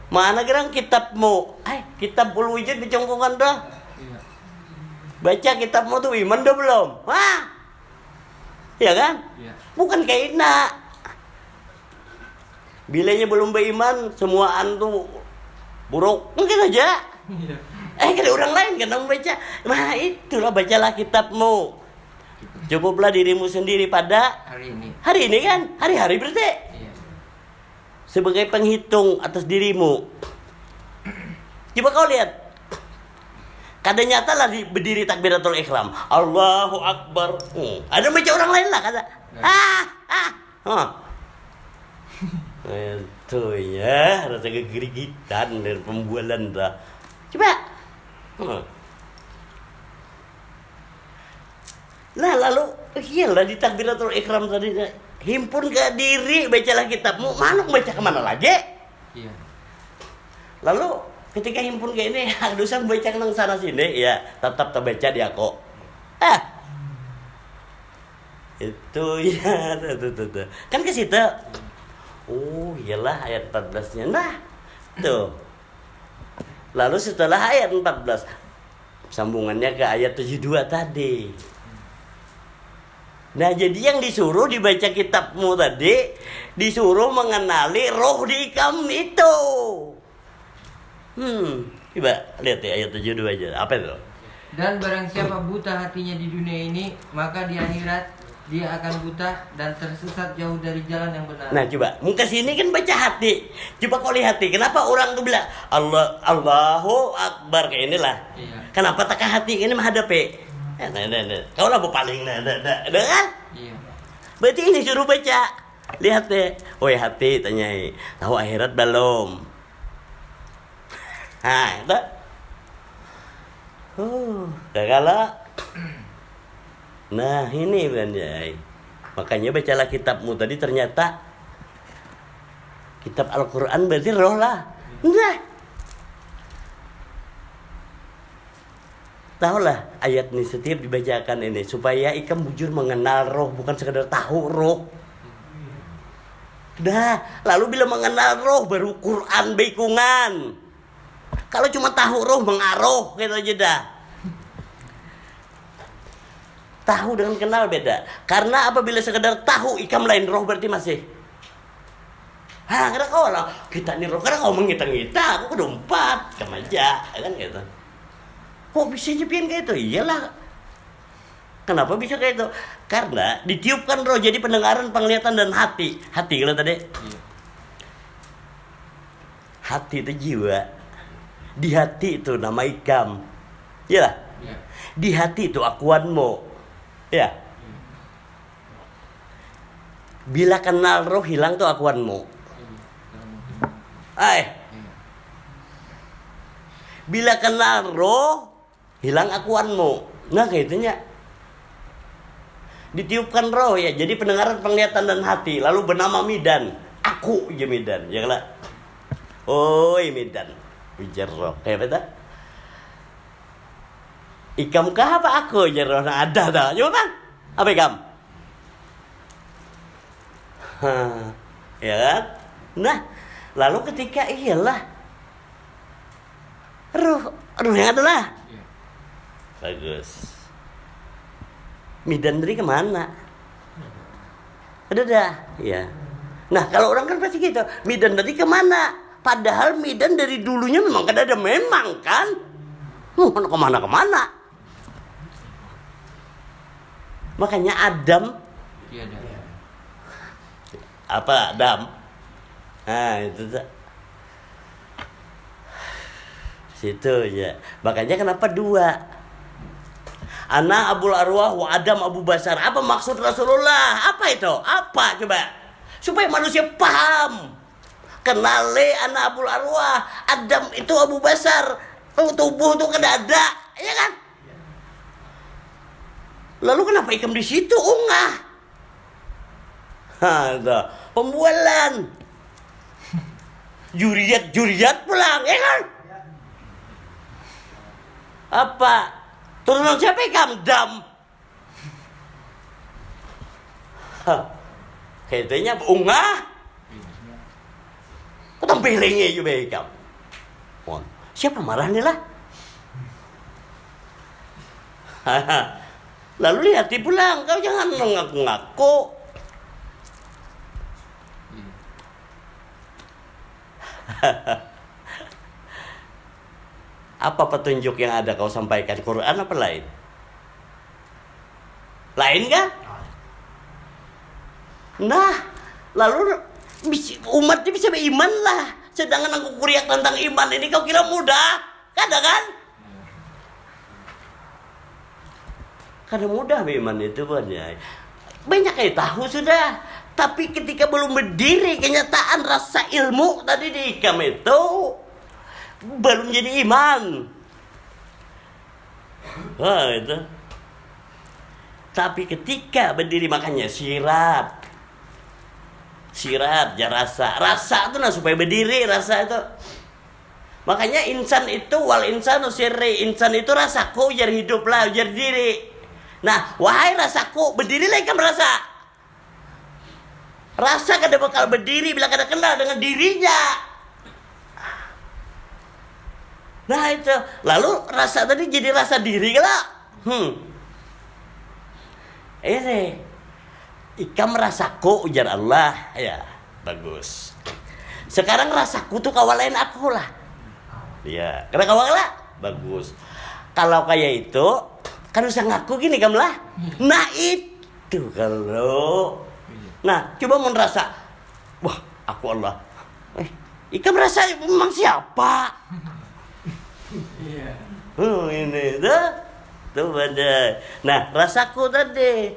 Mana gerang kitabmu? Kitab Ul Wujud dicongkongan dah. Baca kitabmu tuh iman dah belum? Wah, ya kan? Bukan kayak nak. Bilanya belum beriman, semuaan tuh buruk. Mungkin aja. Kada orang lain kan membaca. Nah itulah, bacalah kitabmu. Cukuplah dirimu sendiri pada hari ini kan, hari-hari berarti sebagai penghitung atas dirimu. Coba kau lihat, kada nyata lah berdiri takbiratul ihram, Allahu Akbar. Ada baca orang lain lah kada. Itu ya rasa kegerigitan dari pembualan dah. Coba. Nah lalu iyalah di takbiratul ihram tadi, himpun ke diri, bacalah kitabmu. Mana baca kemana lagi? Iya. Lalu ketika himpun kayak ini, dosa baca nang sana sini, ya tetap terbaca di aku. Itu ya, tuh. Kan ke situ. Oh iyalah ayat 14-nya. Nah, tuh. Lalu setelah ayat 14, sambungannya ke ayat 72 tadi. Nah jadi yang disuruh dibaca kitabmu tadi, disuruh mengenali roh di ikam itu. Coba lihat ya ayat 72 aja. Apa itu? Dan barang siapa buta hatinya di dunia ini, maka di akhirat dia akan buta dan tersesat jauh dari jalan yang benar. Nah coba, muka sini kan baca hati. Coba kau lihat hati. Kenapa orang tuh bilang Allahu Akbar kayak inilah. Iya. Kenapa tak hati ini menghadapi? Nah. Kau lah paling kan? Iya. Berarti ini suruh baca. Lihat deh. Woi hati, tanyai. Tahu akhirat belum? Itu. Kagak. Nah ini Banjai. Makanya bacalah kitabmu tadi, ternyata kitab Al-Quran berarti roh lah. Nah, tahulah ayat ini setiap dibacakan ini supaya ikam bujur mengenal roh, bukan sekedar tahu roh. Dah, lalu bila mengenal roh baru Quran baikungan. Kalau cuma tahu roh mengaruh gitu aja dah. Tahu dengan kenal beda. Karena apabila sekedar tahu ikam lain roh berarti masih. Karena kau lah kita nih roh, karena kau mengita-ngita, aku kedompat, kamu aja, kan gitu. Kok bisa nyepian kayak itu? Iyalah. Kenapa bisa kayak itu? Karena ditiupkan roh jadi pendengaran, penglihatan dan hati. Hati kalau tadi. Hati itu jiwa. Di hati itu nama ikam. Iyalah. Di hati itu akuanmu. Ya. Bila kenal roh hilang tuh akuanmu. Bila kenal roh hilang akuanmu. Nah kayak itunya. Ditiupkan roh ya, jadi pendengaran, penglihatan dan hati. Lalu bernama Midan. Aku ya Midan, ya kan? Oi Midan. Ujar roh. Kayak apa? Ikam kah apa aku? Ujar roh. Nah ada dah. Coba kan? Apa ikam? Ya kan? Nah, lalu ketika iyalah roh yang adalah bagus. Midan dari kemana? Ada dah, ya. Nah kalau orang kan pasti gitu. Midan dari kemana? Padahal Midan dari dulunya memang kan ada, memang kan? Kemana? Makanya Adam. Apa Adam? Nah itu tuh. Situ ya. Makanya kenapa dua? Ana Abul Arwah wa Adam Abu Basar. Apa maksud Rasulullah? Apa itu? Apa coba? Supaya manusia paham. Kenali ana Abul Arwah, Adam itu Abu Basar. Tubuh itu kan ada, ya kan? Lalu kenapa ikam di situ ungah? Ada pembualan. Juriat pulang, ya kan? Apa? Turunan siapa ikam? Dam. Kayaknya ungah. Kau tampilnya juga ikam. Siapa marahnya lah? Lalu lihat pulang. Kau jangan mengaku-ngaku. Apa petunjuk yang ada kau sampaikan? Quran apa lain? Lain kan? Nah, lalu umatnya bisa beriman lah. Sedangkan aku kuriak tentang iman ini kau kira mudah? Kada kan? Kada mudah beriman itu banyak. Banyak yang tahu sudah. Tapi ketika belum berdiri kenyataan rasa ilmu tadi di ikam itu belum jadi iman. Wah itu. Tapi ketika berdiri makanya sirat ya rasa itu nah supaya berdiri rasa itu. Makanya insan itu wal insanu sirri, insan itu rasaku ujar hidup lah ujar diri. Nah wahai rasaku berdirilah ikam rasa. Rasa kada bakal berdiri bila kada kenal dengan dirinya. Nah itu. Lalu rasa tadi jadi rasa diri kelak. Ini ikam rasaku ujar Allah. Ya bagus. Sekarang rasaku tuh kawalain aku lah. Ya karena kawal lah. Bagus. Kalau kayak itu kan usah ngaku gini kamu lah. Nah itu kalau. Nah, coba mau ngerasa, wah, aku Allah. Ikam merasa memang siapa? Ini tuh beda. Nah, rasaku tadi.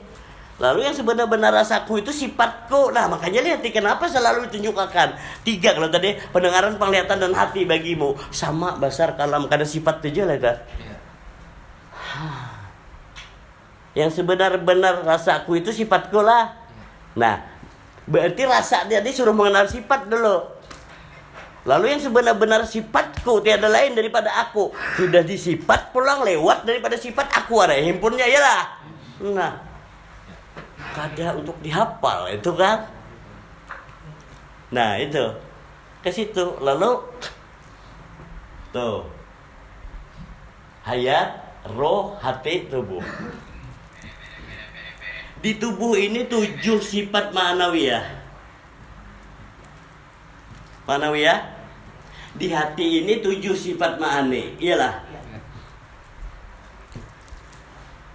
Lalu yang sebenar-benar rasaku itu sifatku. Nah, makanya lihat kenapa selalu ditunjukkan 3 kalau tadi pendengaran, penglihatan dan hati bagimu sama basar kalam kada sifat aja lah dah. Yang sebenar-benar rasaku itu sifatku lah. Nah, berarti rasa dia disuruh mengenal sifat dulu. Lalu yang sebenar-benar sifatku tiada lain daripada aku. Sudah disifat pulang lewat daripada sifat aku ada himpunnya ya lah. Nah, kada untuk dihafal itu kan. Nah, itu. Ke situ lalu tuh. Hayat, roh, hati, tubuh. Di tubuh ini 7 sifat ma'nawiyah. Ma'nawiyah. Di hati ini 7 sifat ma'ani. Iyalah.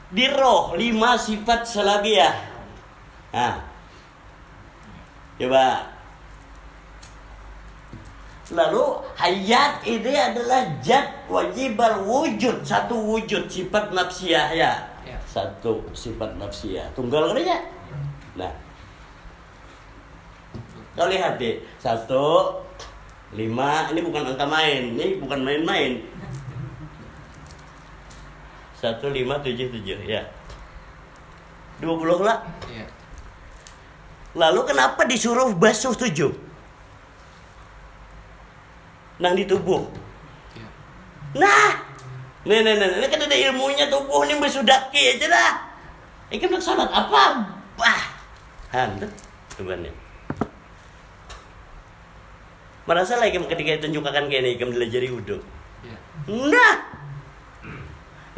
Di roh 5 sifat salabiyah. Nah. Coba. Lalu hayat ini adalah zat wajibal wujud. Satu wujud sifat nafsiyah ya. Satu sifat nafsiyah tunggal kan ya. Nah kau lihat deh 1, 5 ini bukan angka main, ini bukan main-main. 1, 5, 7 ya 20 lah. Lalu kenapa disuruh basuh 7 nang di tubuh? Nah Nih, kan ada ilmunya tubuh nih besudaki aja dah. Ikam nak salat apa? Wah, hantu tubuhnya. Merasa lah ikam ketika ditunjukkan kayak ini, ikam dilajari wudhu. Nah,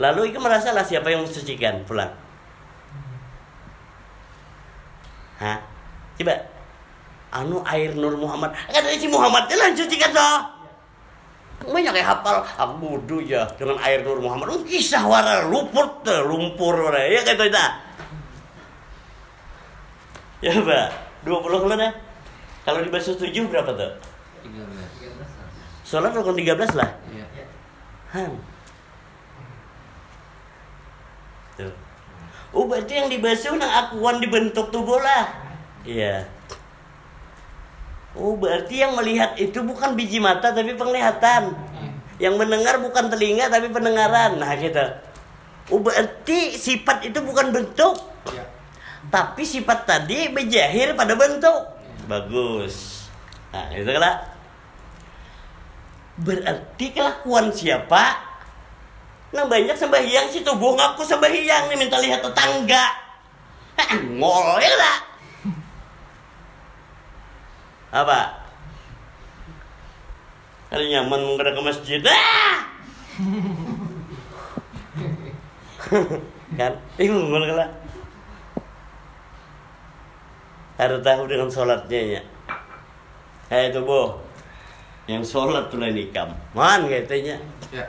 lalu ikam merasa lah siapa yang mensucikan pulang. Hah? Coba, air Nur Muhammad. Kan dari si Muhammad lah mensucikan toh. Banyak yang hafal aku wudhu ya dengan air Nur Muhammad. Kisah wara lumpur wara ya kata itu. Ya Pak, 20 kalau dah. Kalau dibasuh 7 berapa tuh? 13. Sholat rukun 13 lah. Iya. Tuh. Oh berarti yang dibasuh nang akuan dibentuk tubuh lah. Iya. Oh berarti yang melihat itu bukan biji mata tapi penglihatan. Yang mendengar bukan telinga tapi pendengaran. Nah gitu. Oh berarti sifat itu bukan bentuk. Tapi sifat tadi berjahir pada bentuk. Bagus. Nah itu kan. Berarti kelakuan siapa? Nah banyak sembahyang si tubuh ngaku sembahyang nih minta lihat tetangga. Ngol ya lah. Apa? Kalau nyaman menghadap ke masjid. Kan? Ngol lah. Harus tahu dengan sholatnya ya. Hai tubuh. Yang sholat tuh nikam. Man katanya. Ya.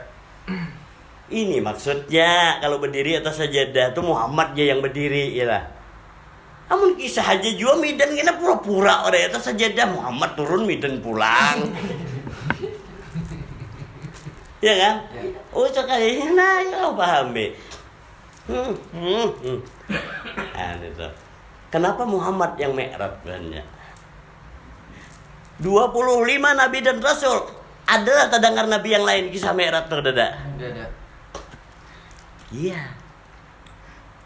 Ini maksudnya kalau berdiri atas sajadah tuh Muhammad ya yang berdiri ya lah. Namun kisah aja juga midan kena pura-pura orang atas sajadah Muhammad turun midan pulang. Ya kan? Oh sekali nah ya paham be. Nah itu. Kenapa Muhammad yang mi'raj banyak? 25 nabi dan rasul. Adalah tak dengar nabi yang lain kisah mi'raj terdada? Tidak. Iya.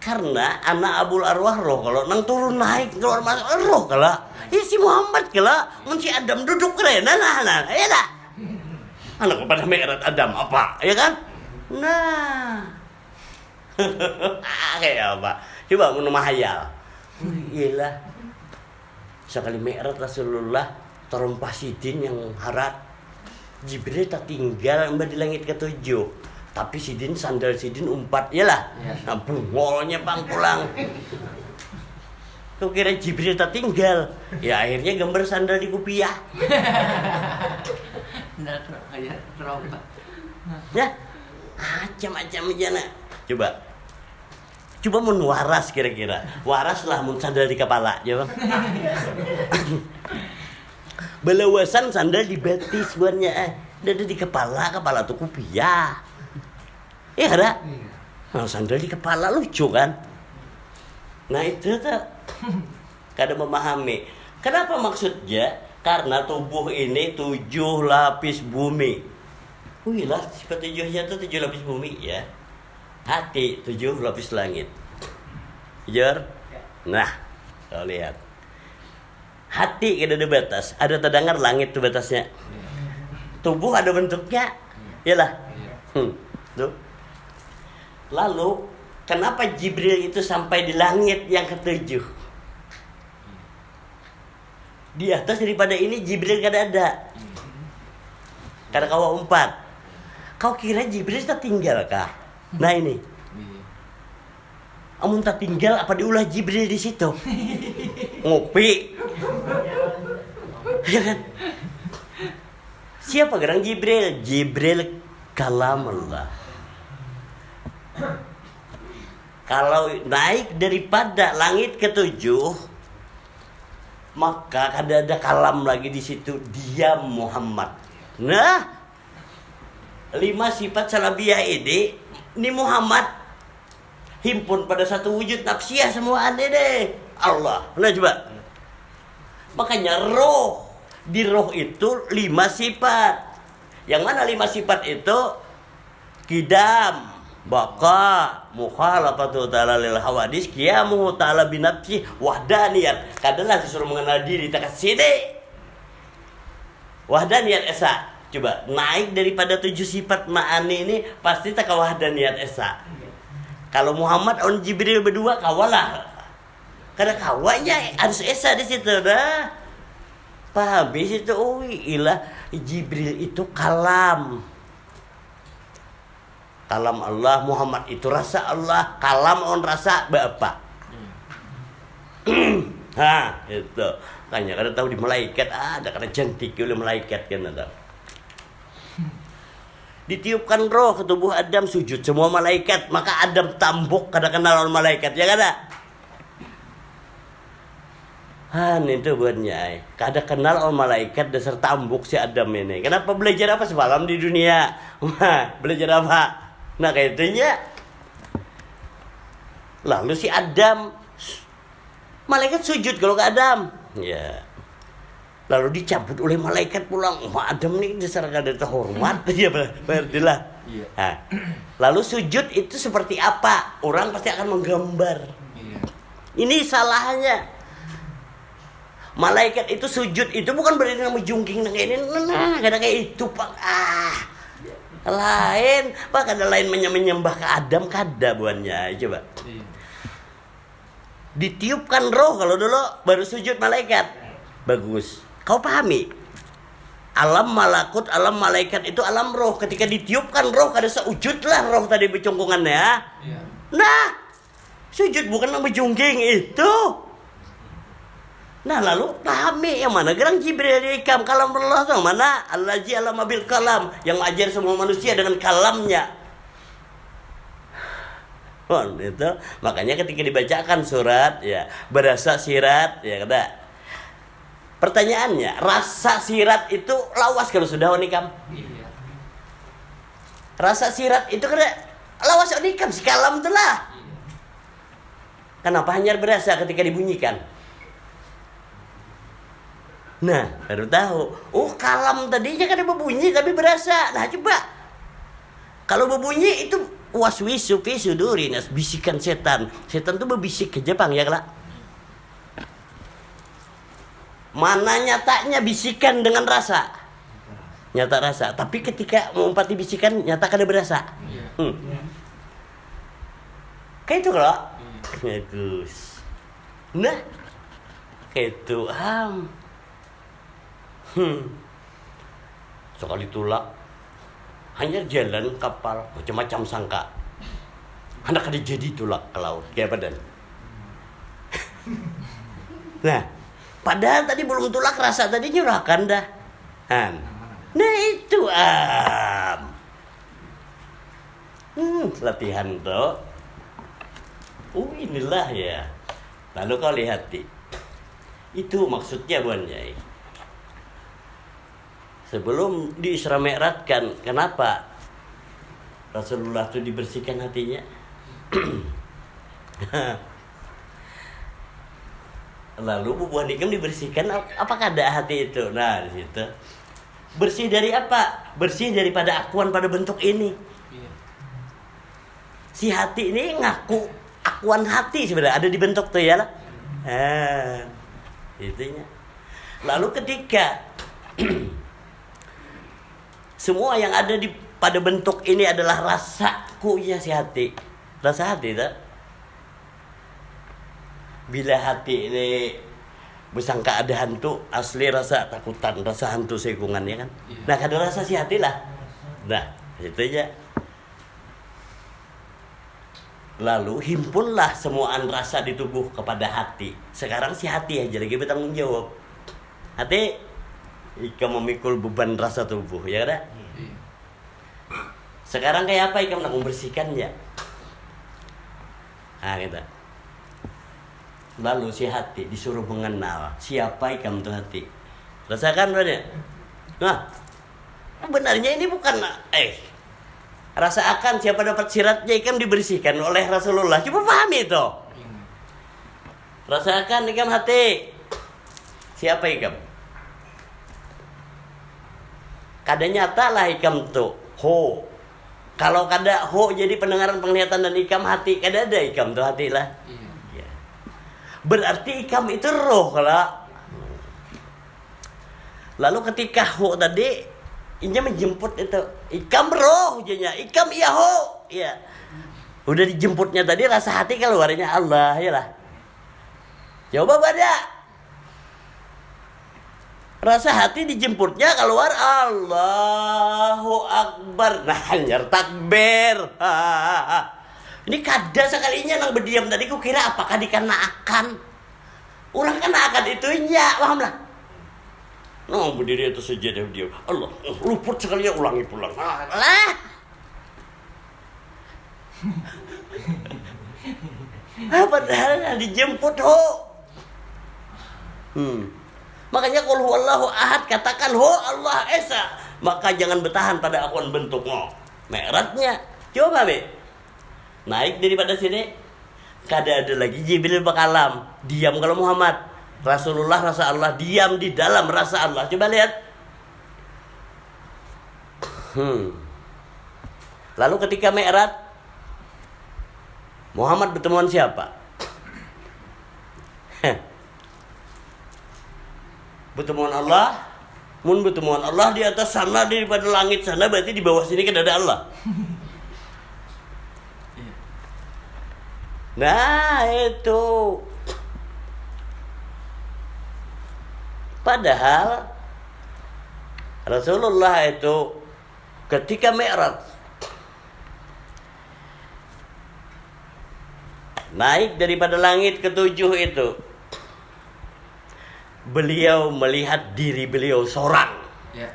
Karena anak Abul Arwah roh kalau nang turun naik keluar masuk roh kalau ya si Muhammad kalau si Adam duduk keren nah ya dah. Anak kepada mi'raj Adam apa ya kan? Nah. Kayak apa? Coba menurut hayal. Iyalah. Sekali mi'raj Rasulullah terumpah sidin yang harat. Jibril tak tinggal di langit ketujuh. Tapi sidin sandal sidin umpat ya lah. Nah bungolnya bang pulang. Kau kira Jibril tak tinggal? Ya akhirnya gambar sandal di kupiah. Ya macam-macam aja nak. Coba mun waras kira-kira. Waras lah mun sandal di kepala ya bang. Belawasan sandal di betis buatnya. Ada di kepala tuh kupiah. Iya ada. Nah, sandal di kepala lucu kan? Nah itu tuh kadang memahami. Kenapa maksudnya? Karena tubuh ini 7 lapis bumi. Wih lah sifat 7-nya tuh 7 lapis bumi ya. Hati 7 lapis langit. Jujur? Nah, kau lihat. Hati kada ada batas. Ada terdengar langit tuh batasnya. Tubuh ada bentuknya. Iyalah. Tuh. Lalu kenapa Jibril itu sampai di langit yang ke-7? Di atas daripada ini Jibril kada ada. Kada kawa 4. Kau kira Jibril tak tinggal kah? Nah ini. Amun tak tinggal apa diulah Jibril di situ? Ngopi. Ya kan? Siapa gerang Jibril? Jibril kalamullah. Kalau naik daripada langit ke-7 maka ada kalam lagi di situ dia Muhammad. Nah 5 sifat salabiyah ini Muhammad himpun pada satu wujud nafsiyah semua aneh deh Allah. Nah coba. Makanya roh di roh itu 5 sifat. Yang mana 5 sifat itu? Qidam, baqa, mukhalafatu ta'ala lil hawadis, qiyamu ta'ala binafsi, wahdaniyat. Kadalah disuruh mengenal diri tak sini. Wahdaniyat esa. Coba naik daripada 7 sifat ma'ani ini pasti tak wahdaniyat esa. Kalau Muhammad on Jibril berdua kawalah. Karena kawanya harus esa di situ dah. Paham di situ. Oh ilah Jibril itu kalam. Kalam Allah, Muhammad itu rasa Allah, kalam on rasa Bapak. Ha, itu. Kayaknya kada tahu di malaikat ada kada cantik oleh malaikat kan ada. Ditiupkan roh ke tubuh Adam sujud semua malaikat, maka Adam tambuk kada kenal on malaikat ya kada. Han itu buatnya kada kenal on malaikat dasar tambuk si Adam ini. Kenapa belajar apa semalam di dunia? Wah, belajar apa? Nah kayak itunya Lalu si Adam, malaikat sujud kalau ke Adam. Ya. Lalu dicabut oleh malaikat pulang. Adam nih dasar kada terhormat. Ya berartilah. Iya. Nah, lalu sujud itu seperti apa? Orang pasti akan menggambar. Iya. Ini salahnya. Malaikat itu sujud itu bukan berarti nama jungking ini. Nah, kada kayak itu, Pak. Lain, Pak, kada lain menyembah ke Adam kada buannya. Coba. Iya. Ditiupkan roh kalau dulu baru sujud malaikat. Bagus. Kau pahami? Alam malakut, alam malaikat itu alam roh. Ketika ditiupkan roh, kada seujudlah roh tadi becongkongannya. Iya. Nah, sujud bukan nama jungking itu. Nah, lalu pahami yang mana gerang Jibril ikam kalam Allah yang mana Allazi alama bil kalam, yang mengajar semua manusia dengan kalamnya. Oh, itu makanya ketika dibacakan surat ya berasa sirat ya kada. Pertanyaannya, rasa sirat itu lawas kalau sudah onikam. Iya. Rasa sirat itu kada lawas onikam si kalam itulah. Iya. Kenapa hanya berasa ketika dibunyikan? Nah, baru tahu. Oh, kalam tadinya kan berbunyi tapi berasa. Nah, coba. Kalau berbunyi itu waswisu fi suduri nas, bisikan setan. Setan tuh berbisik ke Jepang ya, Kak. Mana nyatanya bisikan dengan rasa? Nyata rasa. Tapi ketika mengumpati bisikan nyata kada berasa. Iya. Kayak itu, Kak. Bagus. Nah, kayak itu sekali tulak hanya jalan kapal macam-macam sangka anak ada jadi tulak ke laut kayak badan. Nah, padahal tadi belum tulak rasa tadi nyurahkan dah. Nah itu latihan tuh. Inilah ya. Lalu kau lihat itu maksudnya Buan Yai. Sebelum diisra mi'rajkan, kenapa Rasulullah itu dibersihkan hatinya? Lalu bubuhan ikam dibersihkan, apakah ada hati itu? Nah, di situ. Bersih dari apa? Bersih daripada akuan pada bentuk ini. Iya. Si hati ini ngaku akuan hati sebenarnya ada di bentuk tuh ya lah. Itunya. Lalu ketika semua yang ada pada bentuk ini adalah rasaku ya si hati. Rasa hati tak? Bila hati ini bersangka ada hantu, asli rasa takutan, rasa hantu sekungannya kan. Iya. Nah, kada rasa si hati lah. Nah, itu aja. Lalu himpunlah semuaan rasa di tubuh kepada hati. Sekarang si hati aja lagi bertanggung jawab. Hati, ikam memikul beban rasa tubuh, ya kan? Iya. Sekarang kayak apa ikam nak membersihkannya? Nah, kita. Lalu si hati disuruh mengenal siapa ikam tuh hati. Rasakan benar. Nah, benarnya ini bukan rasa akan siapa dapat siratnya ikam dibersihkan oleh Rasulullah. Coba pahami itu. Rasakan ikam hati. Siapa ikam? Kada nyata lah ikam tuh ho. Kalau kada ho jadi pendengaran, penglihatan dan ikam hati, kada ada ikam tuh hati lah. Iya. Berarti ikam itu roh lah. Lalu ketika ho tadi inya menjemput itu ikam roh jadinya ikam iya ho ya. Udah dijemputnya tadi rasa hati keluarnya Allah ya lah. Coba baca. Rasa hati dijemputnya keluar Allahu Akbar. Nah, hanya takbir. Ini kada sekalinya nang berdiam tadi ku kira apakah dikarenakan. Orang kena akan itunya, paham lah. Nah, berdiri itu saja dia. Allah, luput sekalinya ulangi pulang. Lah. Padahal dijemput ho. Makanya qul huwallahu ahad, katakan ho Allah esa. Maka jangan bertahan pada akuan bentuknya. Mi'rajnya. Coba be. Naik daripada sini. kada ada lagi Jibril bakalam. Diam kalau Muhammad. Rasulullah rasa Allah, diam di dalam rasa Allah. Coba lihat. Lalu ketika Mi'raj, Muhammad bertemuan siapa? Bertemuan Allah. Mun bertemuan Allah di atas sana, daripada langit sana, berarti di bawah sini kan ada Allah. Nah itu. Padahal Rasulullah itu ketika Mi'raj naik daripada langit ketujuh itu, beliau melihat diri beliau seorang. Ya.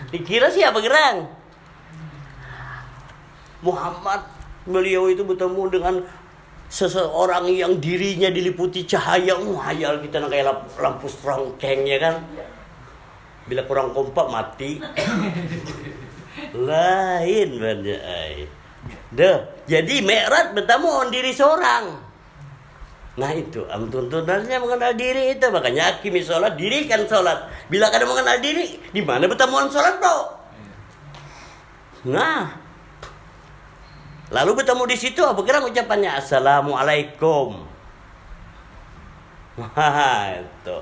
Dikira siapa gerang? Muhammad, beliau itu bertemu dengan seseorang yang dirinya diliputi cahaya. Hayal kita nak kayak lampu strongkeng ya kan. Bila kurang kompak mati. Lain banyak. Jadi Mi'raj bertemu dengan diri seorang. Nah itu tuntunannya mengenal diri itu. Makanya akimi sholat, dirikan sholat. Bila kada mengenal diri, di mana pertemuan sholat bro? Nah, lalu bertemu di situ apa kira ucapannya? Assalamualaikum. Wah itu.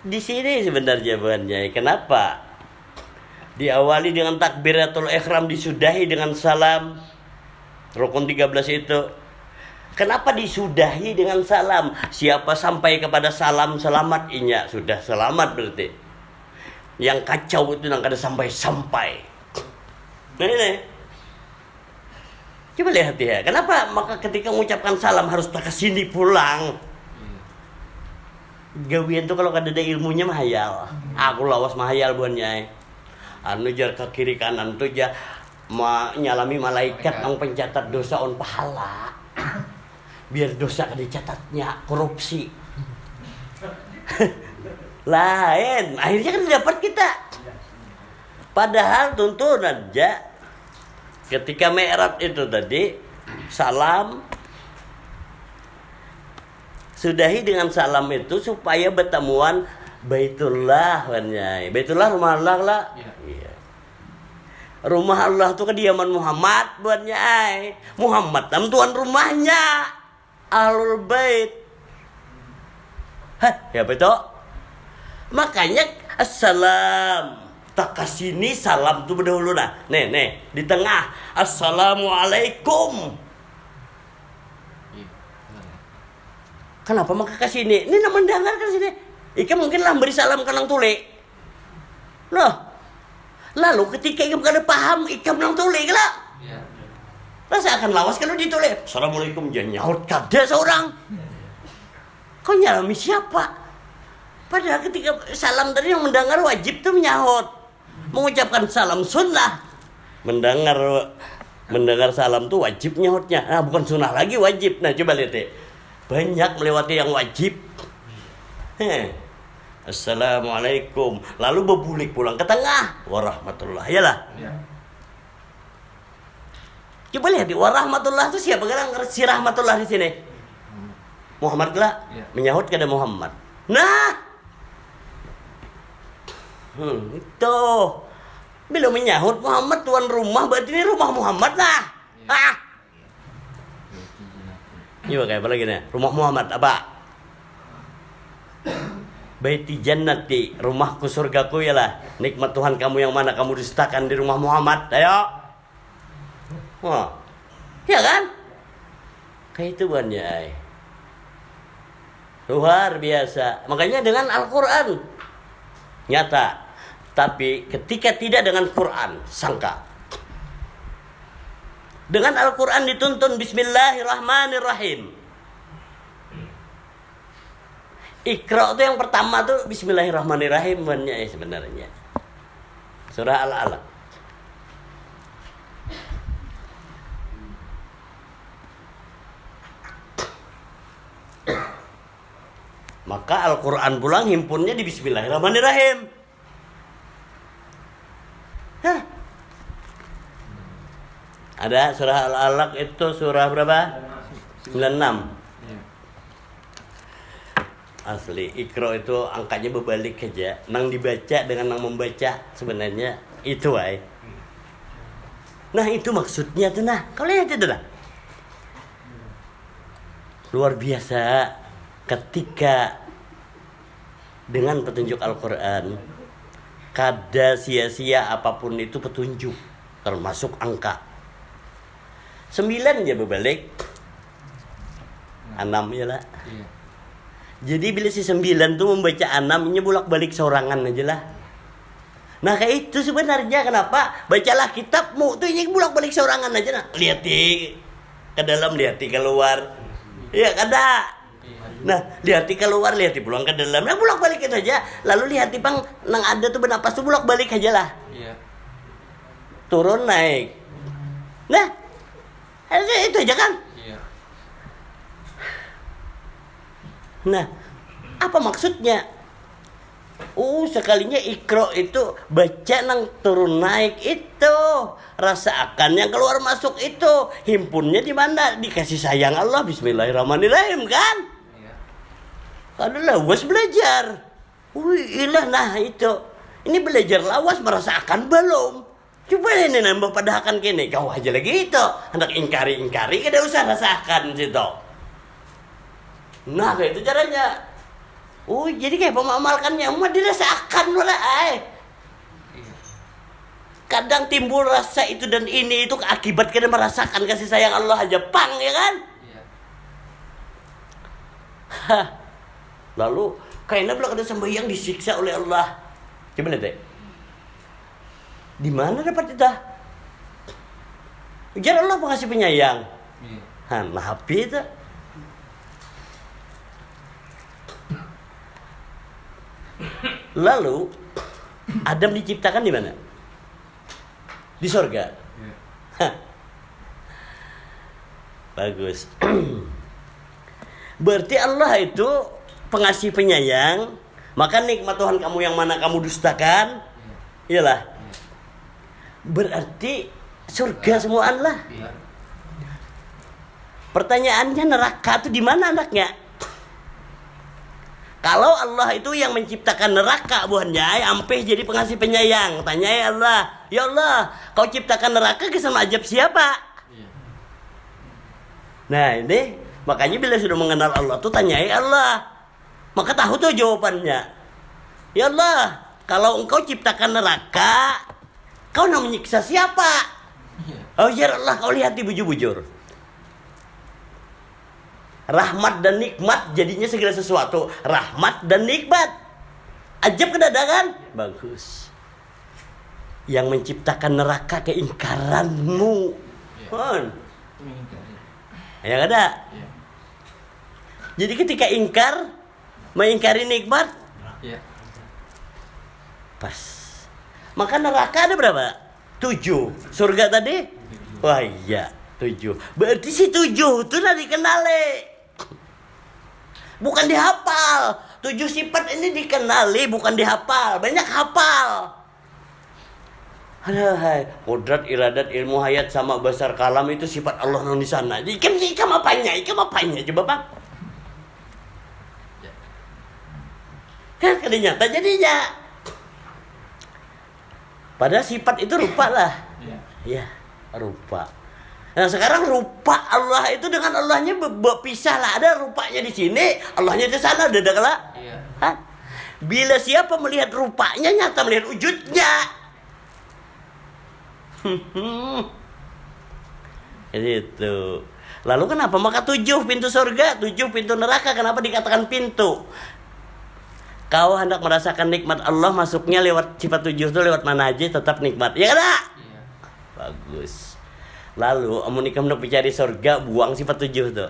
Di sini sebenarnya jawabannya. Kenapa? Diawali dengan takbiratul ihram, disudahi dengan salam. Rukun 13 itu. Kenapa disudahi dengan salam? Siapa sampai kepada salam selamat inya, sudah selamat berarti. Yang kacau itu yang kada sampai-sampai. Nah ini. Coba lihat ya. Kenapa maka ketika mengucapkan salam harus tak kesini pulang? Gawian tuh kalau kada ada ilmunya mahayal. Aku lawas mahayal buannya. Anu jar ke kiri kanan tuh ja nyalami malaikat yang pencatat dosa on pahala. Biar dosa kada dicatatnya korupsi. Lain, akhirnya kan dapat kita. Padahal tuntunan aja ketika Mi'raj itu tadi salam, sudahi dengan salam itu supaya bertemuan Baitullah wanyai. Baitullah rumah Allah lah. Iya. Rumah Allah itu kediaman Muhammad buatnya. Muhammad tuan rumahnya. Ahlul Bait. Ya betul. Makanya assalam. Tak kasini salam tu berdahulu nah. Nih, di tengah. Assalamualaikum. Kenapa maka kasini? Ini nak mendengar kan sini. Ika mungkin lah beri salam kanang tule. Loh. Lalu ketika Ika kada paham Ika menang tule lah. Rasa akan lawas kalau ditoleh. Assalamualaikum, jangan nyaut kada seorang. Kau nyalami siapa? Padahal ketika salam tadi yang mendengar wajib tuh menyahut. Mengucapkan salam sunnah. Mendengar salam tuh wajib nyahutnya. Nah bukan sunnah lagi, wajib. Nah coba lihat deh. Banyak melewati yang wajib. Assalamualaikum. Lalu berbulik pulang ke tengah. Warahmatullah. Yalah. Coba lihat di warahmatullah itu siapa kan si rahmatullah di sini? Muhammad lah menyahut kepada Muhammad. Nah, itu bila menyahut Muhammad tuan rumah berarti ini rumah Muhammad lah. Ini kayak apa lagi nih? Rumah Muhammad apa? Baiti jannati, rumahku surgaku ialah. Nikmat Tuhan kamu yang mana kamu dustakan di rumah Muhammad? Ayo. Wah, ya kan? Kayak itu banyak. Luar biasa. Makanya dengan Al-Quran nyata. Tapi ketika tidak dengan Quran, sangka. Dengan Al-Quran dituntun Bismillahirrahmanirrahim. Iqra itu yang pertama tuh Bismillahirrahmanirrahim banyak sebenarnya. Surah Al-Alaq. Maka Al-Quran pulang himpunnya di Bismillahirrahmanirrahim. Ada surah Al-Alaq itu surah berapa? 96. Iya. Asli Iqra itu angkanya berbalik aja. Nang dibaca dengan nang membaca sebenarnya itu ay. Nah itu maksudnya tuh nah. Kau lihat itu nah. Luar biasa ketika dengan petunjuk Al-Quran, kada sia-sia apapun itu petunjuk, termasuk angka. 9 ya berbalik, 6 ya lah. Iya. Jadi bila si 9 tuh membaca 6 ini bolak-balik seorangan aja lah. Nah kayak itu sebenarnya kenapa bacalah kitabmu tuh ini bolak-balik seorangan aja nah. Lihat ke dalam, lihat keluar. Iya kada. Nah, lihat keluar, lihat pulang ke dalam. Nah, bolak-balik aja. Lalu lihat bang nang ada tuh bernapas tuh bolak-balik aja lah. Iya. Turun naik. Nah, itu aja kan. Iya. Nah, apa maksudnya? Sekalinya Iqra itu baca nang turun naik itu, rasakan yang keluar masuk itu, himpunnya di mana? Dikasih sayang Allah, Bismillahirrahmanirrahim kan? Iya. Kalau lawas belajar, ilah nah itu, ini belajar lawas merasakan belum? Coba ini nambah padahakan kini, kau aja lagi itu, hendak ingkari kada usah rasakan situ. Nah kayak itu caranya. Jadi kayak pemamalkannya mah dirasakan lah Iya. Kadang timbul rasa itu dan ini itu akibat kita merasakan kasih sayang Allah aja pang ya kan? Iya. Lalu kayaknya belum ada sembahyang disiksa oleh Allah. Coba lihat deh. Di mana dapat kita? Ujar Allah pengasih penyayang. Iya. Nah, habis itu. Lalu Adam diciptakan di mana? Di surga. Iya. Bagus. Berarti Allah itu pengasih penyayang. Maka nikmat Tuhan kamu yang mana kamu dustakan? Iyalah. Berarti surga semuaan lah. Iya. Pertanyaannya neraka itu di mana anaknya? Kalau Allah itu yang menciptakan neraka buahnya, ampe jadi pengasih penyayang. Tanya ya Allah, ya Allah, kau ciptakan neraka kesan ajab siapa? Iya. Nah ini makanya bila sudah mengenal Allah tuh tanyai Allah, maka tahu tuh jawabannya. Ya Allah, kalau engkau ciptakan neraka, kau nak menyiksa siapa? Iya. Oh ya Allah, kau lihat di bujur-bujur. Rahmat dan nikmat jadinya segala sesuatu. Rahmat dan nikmat. Ajab kedatangan. Bagus. Yang menciptakan neraka keingkaranmu. Iya. Ya ada. Iya. Jadi ketika ingkar, mengingkari nikmat, Iya. pas. Maka neraka ada berapa? 7. Surga tadi? Wah iya, 7. Berarti si 7 itu udah dikenali. Bukan dihafal. 7 sifat ini dikenali, bukan dihafal. Banyak hafal. Hai, kodrat, iradat, ilmu hayat sama besar kalam itu sifat Allah yang di sana. Ikam apanya? Coba Bang. Kan kada nyata jadinya. Padahal sifat itu rupa lah. Iya. Ya, rupa. Nah sekarang rupa Allah itu dengan Allahnya berpisah lah. Ada rupanya di sini, Allahnya di sana. Ada lah. Iya. Bila siapa melihat rupanya, nyata melihat wujudnya. Itu. Lalu kenapa maka 7 pintu surga, 7 pintu neraka? Kenapa dikatakan pintu? Kau hendak merasakan nikmat Allah, masuknya lewat sifat 7 itu lewat mana aja tetap nikmat. Ya kan? Iya. Bagus. Lalu amun ikam hendak mencari surga, buang sifat 7 tuh.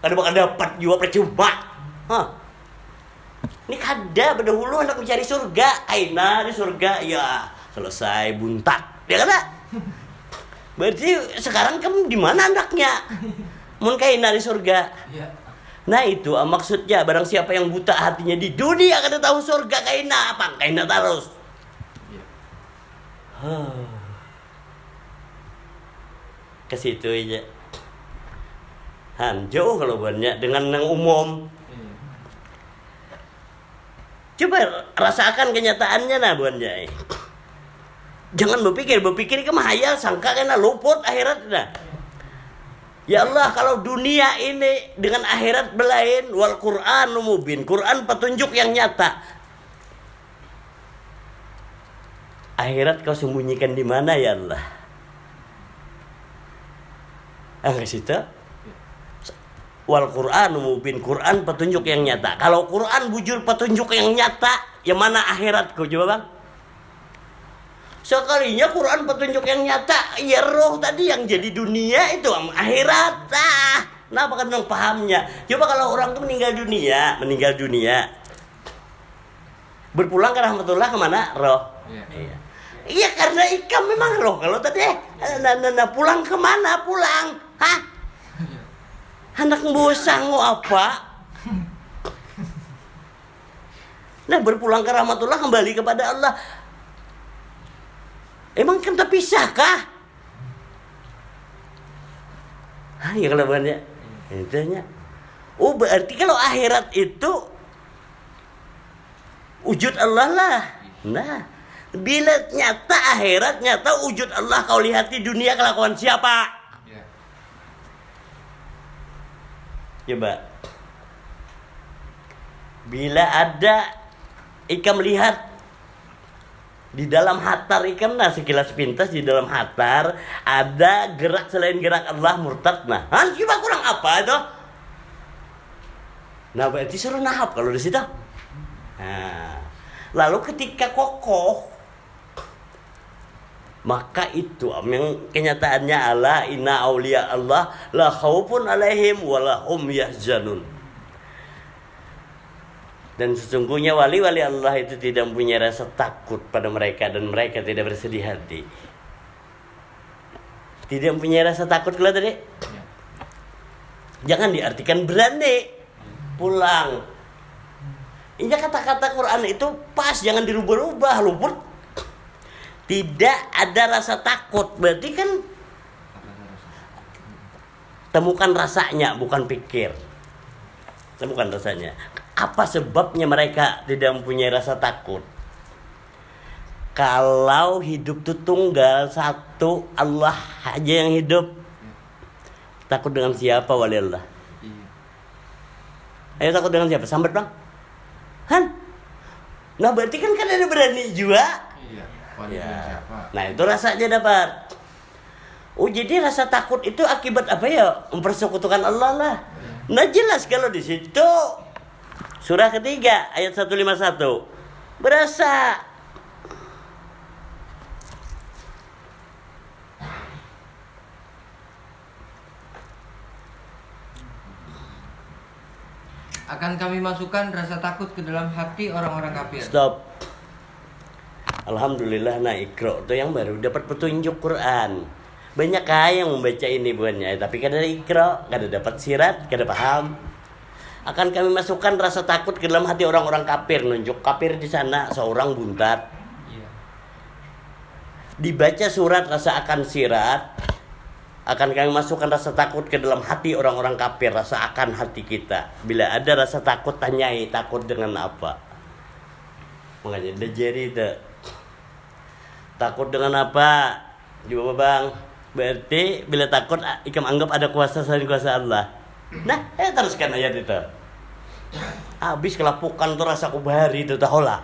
Kada bakal dapat juga percuma. Ini kada berdahulu hendak mencari surga, aina di surga ya selesai buntak. Ya kan? Berarti sekarang kamu di mana hendaknya? Mun kaina di surga. Iya. Nah itu maksudnya barang siapa yang buta hatinya di dunia kada tahu surga kaina apa? Kaina terus. Iya. ke situ aja. Jauh kalau banyak dengan yang umum. Coba rasakan kenyataannya nah banyak. Jangan berpikir ke mahayal sangka kena luput akhirat nah. Ya Allah, kalau dunia ini dengan akhirat belain, wal Qur'anu mubin. Quran petunjuk yang nyata. Akhirat kau sembunyikan di mana ya Allah? Ke situ. Wal Qur'anu mubin. Quran petunjuk yang nyata. Kalau Quran bujur petunjuk yang nyata, yang mana akhiratku coba bang? Sekalinya Quran petunjuk yang nyata, ya roh tadi yang jadi dunia itu akhirat. Nah, apa kan dong pahamnya? Coba kalau orang tuh meninggal dunia, berpulang ke rahmatullah kemana? Roh. Iya karena ikam memang roh. Kalau tadi pulang kemana? Pulang? Hah? Anak bosang apa? Nah, berpulang ke rahmatullah kembali kepada Allah. Emang kan terpisahkah? Ya kalau banyak intinya. Oh berarti kalau akhirat itu wujud Allah lah. Nah, bila nyata akhirat, nyata wujud Allah, kau lihat di dunia kelakuan siapa? Coba. Bila ada ikam lihat di dalam hatar ikam sekilas pintas di dalam hatar ada gerak selain gerak Allah murtad coba kurang apa itu? Nah berarti suruh nahap kalau di situ. Lalu ketika kokoh maka itu yang kenyataannya Allah inna auliya Allah la khaufun alaihim wa la hum yahzanun. Dan sesungguhnya wali-wali Allah itu tidak mempunyai rasa takut pada mereka dan mereka tidak bersedih hati. Tidak mempunyai rasa takut kalau tadi. Jangan diartikan berani pulang. Ini kata-kata Quran itu pas, jangan dirubah-rubah, luput. Tidak ada rasa takut, berarti kan temukan rasanya, bukan pikir. Temukan rasanya. Apa sebabnya mereka tidak mempunyai rasa takut? Kalau hidup itu tunggal satu, Allah aja yang hidup. Takut dengan siapa wali Allah? Ayo takut dengan siapa? Sambat bang? Nah berarti kan ada berani juga. Ya. Nah itu rasanya dapat. Oh jadi rasa takut itu akibat apa ya? Mempersekutukan Allah lah. Nah jelas kalau di situ. Surah ketiga ayat 151 berasa. Akan kami masukkan rasa takut ke dalam hati orang-orang kafir. Stop. Alhamdulillah Iqra itu yang baru dapat petunjuk Quran. Banyak yang membaca ini bukannya, tapi kada Iqra, kada dapat sirat, kada paham. Akan kami masukkan rasa takut ke dalam hati orang-orang kafir. Nunjuk kafir di sana seorang buntat. Dibaca surat rasa akan sirat. Akan kami masukkan rasa takut ke dalam hati orang-orang kafir. Rasa akan hati kita. Bila ada rasa takut, tanyai takut dengan apa. Makanya ada jari itu. Takut dengan apa? Coba bang. Berarti bila takut ikam anggap ada kuasa selain kuasa Allah. Nah, teruskan ayat itu. Habis kelapukan tuh rasa kubari itu taholah.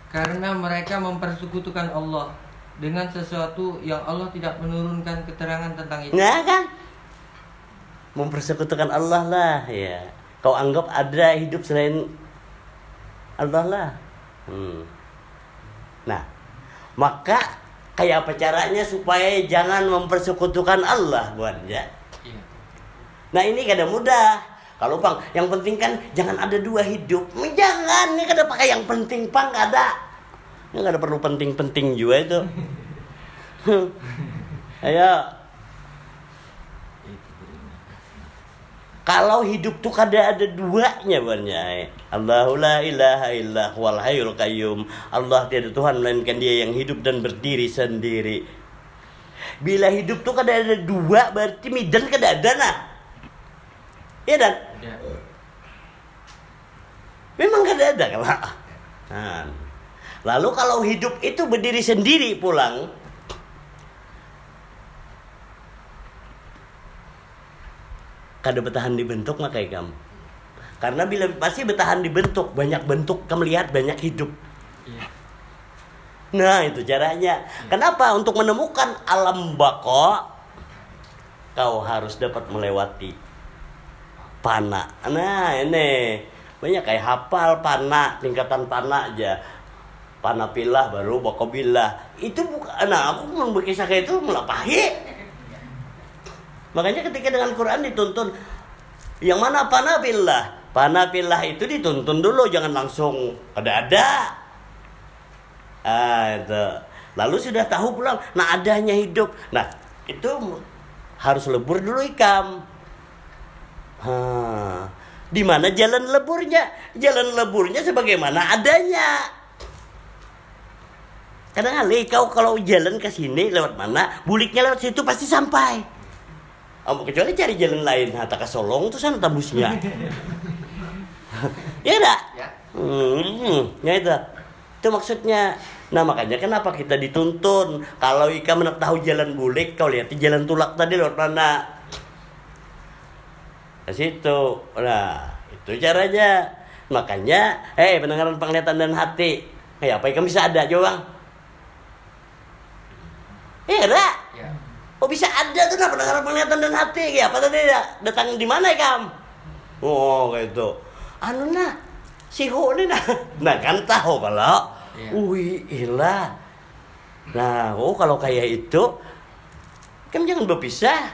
Karena mereka mempersekutukan Allah dengan sesuatu yang Allah tidak menurunkan keterangan tentang itu. Nah kan? Mempersekutukan Allah lah ya. Kau anggap ada hidup selain Allah lah. Nah, maka kayak apa caranya supaya jangan mempersekutukan Allah buatnya? Nah ini kada mudah. Kalau bang, yang penting kan jangan ada dua hidup. Jangan, ini kada pakai yang penting bang, kada. Ini kada perlu penting-penting juga itu. Ayo. Kalau hidup tuh kada ada duanya banyak. Allahu la ilaha illa huwal hayyul qayyum. Allah tiada Tuhan melainkan Dia yang hidup dan berdiri sendiri. Bila hidup tuh kada ada dua, berarti midan kada ada nah. Iya dan? Ya. Memang kada ada kalau. Nah. Lalu kalau hidup itu berdiri sendiri pulang, kada bertahan dibentuk maka kamu. Karena bila pasti bertahan dibentuk, banyak bentuk kamu lihat banyak hidup. Iya. Nah itu caranya. Kenapa? Untuk menemukan alam bako, kau harus dapat melewati pana. Nah ini banyak kayak hafal pana, tingkatan pana aja. Pana pilah baru bako bilah. Itu bukan. Nah aku berkisah kayak itu melapahi. Makanya ketika dengan Quran dituntun yang mana pana pilah. Pana pilah itu dituntun dulu, jangan langsung ada. Itu. Lalu sudah tahu pulang, nah adanya hidup. Nah, itu harus lebur dulu ikam. Di mana jalan leburnya? Jalan leburnya sebagaimana adanya. Kadang-kadang kau kalau jalan ke sini lewat mana, buliknya lewat situ pasti sampai. Kecuali cari jalan lain, hatta ke Solong tuh sana tembusnya. Ya enggak? Ya. Ya itu. Itu maksudnya. Nah makanya kenapa kita dituntun. Kalau ikam nak tahu jalan bulik, kau lihat di jalan tulak tadi lewat mana. Ke situ. Nah itu caranya. Makanya pendengaran, penglihatan dan hati. Apa ikam bisa ada coba bang? Iya enggak? Ya. Oh bisa ada tuh nah pendengaran, penglihatan dan hati. Ya apa tadi ya? Datang di mana ikam? Oh kayak itu. Anu nah si Ho ni nah kan tahu kalau ilah. Nah kalau kayak itu kan jangan berpisah.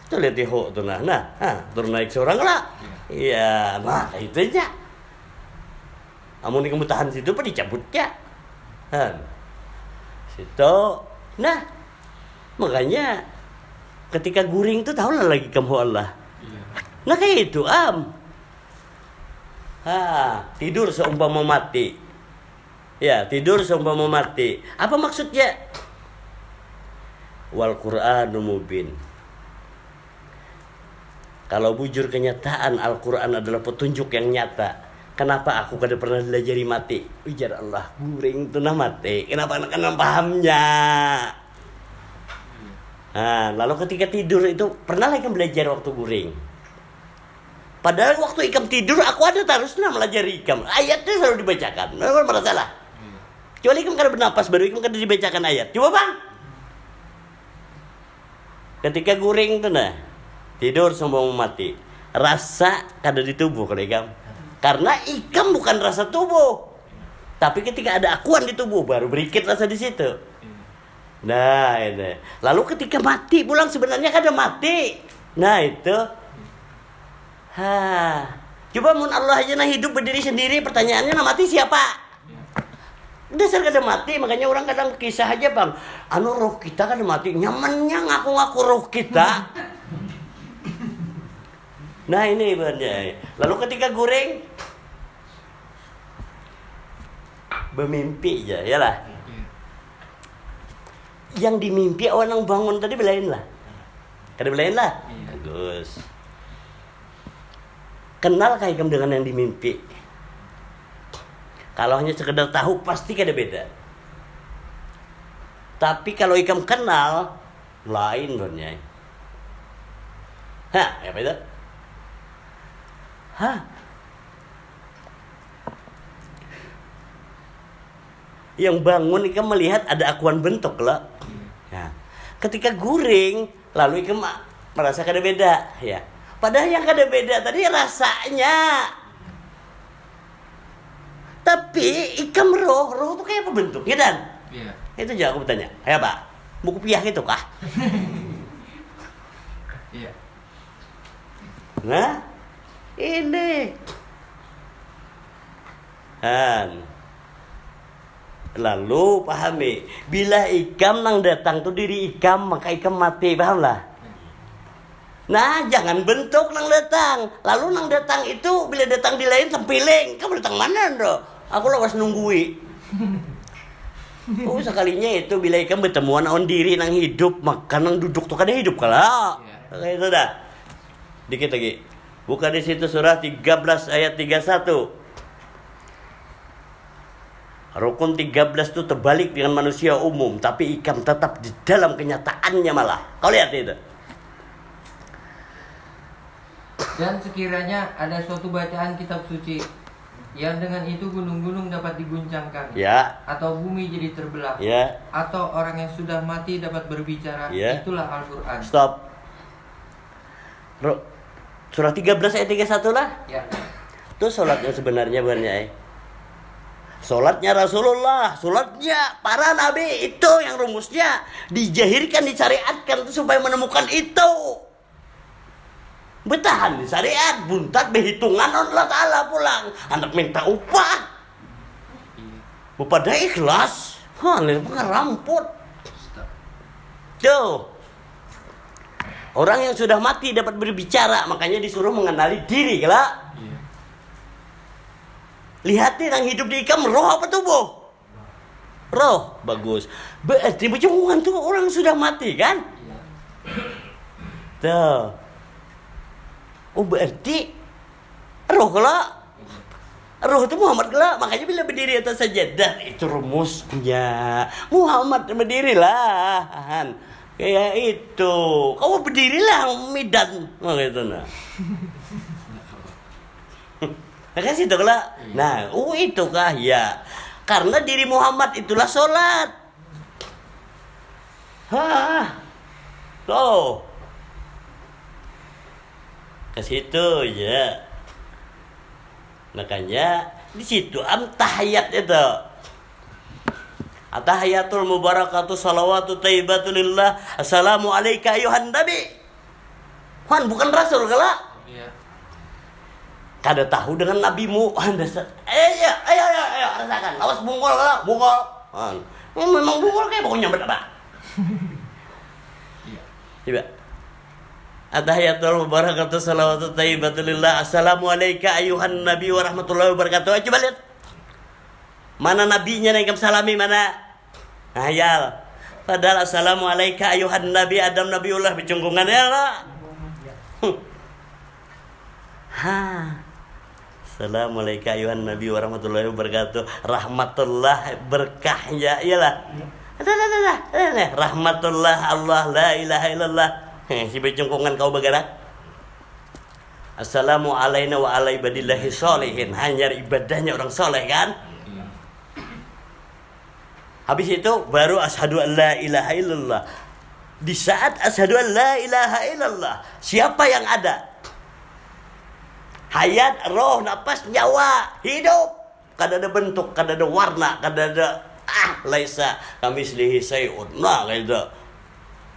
Tuh lihat di Ho tuh nah turun naik seorang lah. Iya nah kayak itu aja. Amun di tahan situ apa dicabutnya. Situ. Nah makanya ketika guring tuh tahu lah lagi kamu Allah. Nah kayak itu tidur seumpama mati. Ya, tidur seumpama mati. Apa maksudnya? Wal Qur'anu mubin. Kalau bujur kenyataan Al-Qur'an adalah petunjuk yang nyata. Kenapa aku kada pernah dilajari mati? Ujar Allah, guring itu nah mati. Kenapa anak-anak pahamnya? Lalu ketika tidur itu pernah lagi belajar waktu guring. Padahal waktu ikam tidur aku ada terusnya melajari ikam. Ayatnya selalu dibacakan. Memang masalah. Kecuali ikam kada bernapas baru ikam kada dibacakan ayat. Coba bang. Ketika guring tuh nah tidur seumpama mati. Rasa kada di tubuh kalau ikam. Karena ikam bukan rasa tubuh. Tapi ketika ada akuan di tubuh baru berikit rasa di situ. Nah ini. Lalu ketika mati pulang sebenarnya kada mati. Nah itu. Coba mun Allah aja nah hidup berdiri sendiri, pertanyaannya nah mati siapa? Dasar kada mati, makanya orang kadang kisah aja bang. Anu roh kita kada mati, nyamannya ngaku-ngaku roh kita. Nah ini ibaratnya. Lalu ketika guring, bermimpi aja, ya lah. Yang dimimpi orang bangun tadi belain lah. Kada belain lah. Bagus. Kenal kayak ikam dengan yang dimimpi. Kalau hanya sekedar tahu pasti kada beda. Tapi kalau ikam kenal lain sebenarnya. Apa itu? Yang bangun ikam melihat ada akuan bentuk lah. Nah, ketika guring lalu ikam merasa kada beda, ya. Padahal yang kada beda tadi rasanya. Tapi ikam roh tuh kayak apa bentuknya dan? Iya. Itu aja aku bertanya. Kayak apa? Buku piah gitu kah? Iya. Nah, ini. Lalu pahami, bila ikam nang datang tuh diri ikam, maka ikam mati, paham lah? Nah, jangan bentuk nang datang. Lalu nang datang itu bila datang di lain tempiling. Kamu datang mana, Bro? Aku lawas nunggui. Oh sekalinya itu bila ikam bertemuan on diri nang hidup, makan nang duduk tuh kada hidup kalau. Kayak itu dah. Dikit lagi. Buka di situ surah 13 ayat 31. Rukun 13 itu terbalik dengan manusia umum, tapi ikam tetap di dalam kenyataannya malah. Kau lihat itu. Dan sekiranya ada suatu bacaan kitab suci yang dengan itu gunung-gunung dapat diguncangkan, Ya. atau bumi jadi terbelah, Ya. atau orang yang sudah mati dapat berbicara, Ya. itulah Al-Quran. Stop. Surah 13 ayat 31 lah. Ya. Itu sholatnya sebenarnya bukan ya? Sholatnya Rasulullah, sholatnya para nabi, itu yang rumusnya dijahirkan, disyariatkan itu supaya menemukan itu. Bertahan di syariat, buntat berhitungan Allah Ta'ala pulang. Anak minta upah. Pada ikhlas. Ngeramput. Tuh. Orang yang sudah mati dapat berbicara, makanya disuruh mengenali diri, kelak. Lihat nih, yang hidup di ikam roh apa tubuh? Roh, bagus. Berarti berjumpa tuh orang sudah mati kan? Tuh. Oh berarti roh kelak. Roh itu Muhammad kelak. Makanya bila berdiri atas sajadah itu rumusnya. Muhammad berdirilah. Kayak itu. Kau berdirilah midan. Oh gitu nah. Kan situ kelak. Nah, itu kah ya. Karena diri Muhammad itulah sholat. Tuh. Ke situ ya. Makanya di situ tahiyat itu. Atahiyatul mubarakatuh salawatu thayyibatu lillah. Assalamu alayka ayuhan nabi. Bukan rasul kelak. Iya. Kada tahu dengan nabimu. Ayo rasakan. Awas bungkol kelak, bungkol. Memang bungkol kayak pokoknya berapa. Iya. Coba. Atahiyatul mubarakatuh salawatu thayyibatu lillah. Assalamu alayka ayuhan nabi wa rahmatullahi wabarakatuh. Coba lihat. Mana nabinya yang ikam salami mana? Hayal. Padahal assalamu alayka ayuhan nabi Adam nabiullah bicungkungan ya lah. Assalamualaikum ayuhan nabi warahmatullahi wabarakatuh. Rahmatullah berkahnya iyalah. Rahmatullah Allah la ilaha illallah. Si bicungkungan kau bergerak. Assalamu alayna wa ala ibadillahi sholihin. Hanya ibadahnya orang soleh kan. Habis itu baru asyhadu an la ilaha illallah. Di saat asyhadu an la ilaha illallah, siapa yang ada? Hayat, roh, napas, nyawa, hidup. Kada ada bentuk, kada ada warna, kada ada laisa kamislihi syai'un. Nah, kayak itu.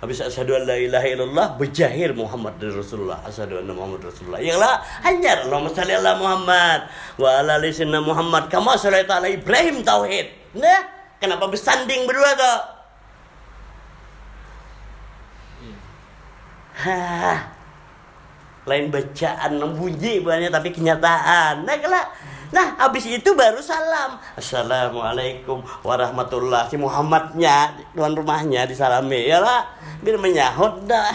Habis asyhadu an la ilaha illallah, berjahir Muhammad dari Rasulullah. Asyhadu anna Muhammad Rasulullah. Iyalah, hanya Allahumma shalli ala Muhammad wa ala ali sayyidina Muhammad kama shallaita ala Ibrahim tauhid. Nah, kenapa bersanding berdua tuh? Lain bacaan bunyi banyak tapi kenyataan. Nah, habis itu baru salam. Assalamualaikum warahmatullahi. Si Muhammadnya, tuan rumahnya disalami. Ya lah, biar menyahut dah.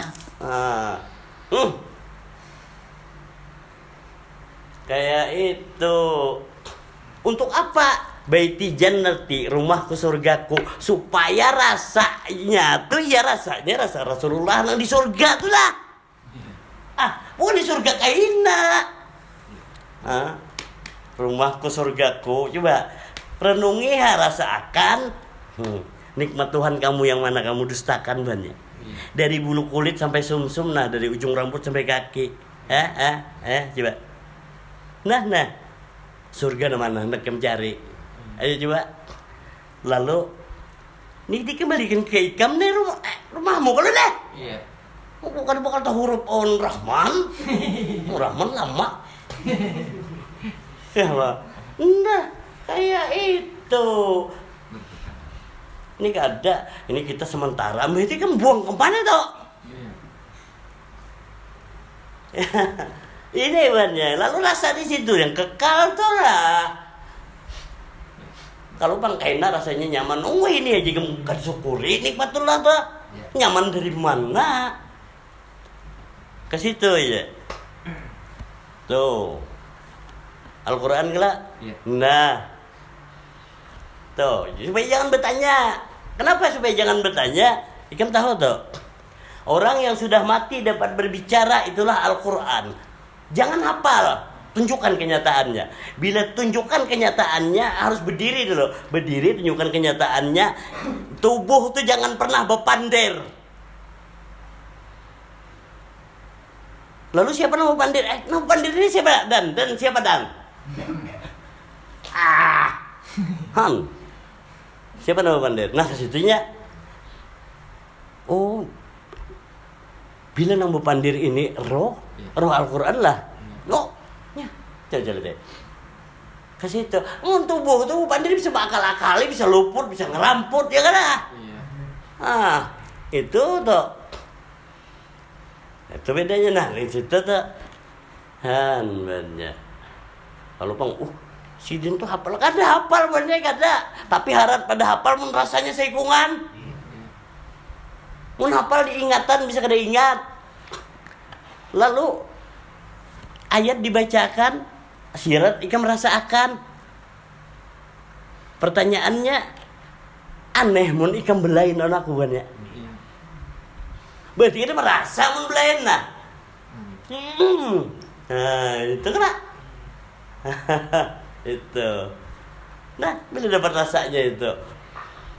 Kayak itu. Untuk apa? Baiti jannati, rumahku surgaku, supaya rasanya tuh ya rasanya rasa Rasulullah yang di surga tuh lah. Bukan di surga kaina. Rumahku surgaku, coba renungi rasakan. Nikmat Tuhan kamu yang mana kamu dustakan banyak. Dari bulu kulit sampai sumsum, nah dari ujung rambut sampai kaki. Coba. Nah. Surga mana hendak kamu cari. Ayo coba. Lalu ini dikembalikan ke ikam nih rumahmu kalau deh. Iya. Bukan tahu huruf on Rahman. Rahman lama. Ya Pak. Nah, kayak itu. Ini gak ada. Ini kita sementara. Berarti kan buang kemana toh? Ini banyak. Lalu rasa di situ yang kekal tuh lah. Kalau bangkaina rasanya nyaman. Oh ini aja bukan syukuri nikmatullah tuh. Nyaman dari mana? Ke situ ya. Tuh. Al-Quran gelak. Nah. Tuh, supaya jangan bertanya. Kenapa supaya jangan bertanya? Ikam tahu tuh. Orang yang sudah mati dapat berbicara itulah Al-Quran. Jangan hafal, tunjukkan kenyataannya. Bila tunjukkan kenyataannya harus berdiri dulu. Berdiri tunjukkan kenyataannya. Tubuh itu jangan pernah berpandir. Lalu siapa nama pandir? Nama pandir ini siapa? Dan siapa Dan? Han. Siapa nama pandir? Nah kesitunya. Oh, bila nama pandir ini roh Al-Quran lah. No, ya, coba deh. Kasih itu. Tubuh pandir bisa bakal-akali, bisa luput, bisa ngeramput, ya kan? Itu tuh. Itu bedanya nah di situ tuh. Banyak. Kalau si Din tuh hafal, hafal banyak kada. Tapi harap pada hafal mun rasanya seikungan. Mun hafal diingatan bisa kada ingat. Lalu ayat dibacakan, sirat ikam merasakan. Pertanyaannya aneh mun ikam belain anakku banyak. Berarti kita merasa mun belain nah. Nah, itu kena. Itu. Nah, bila dapat rasanya itu.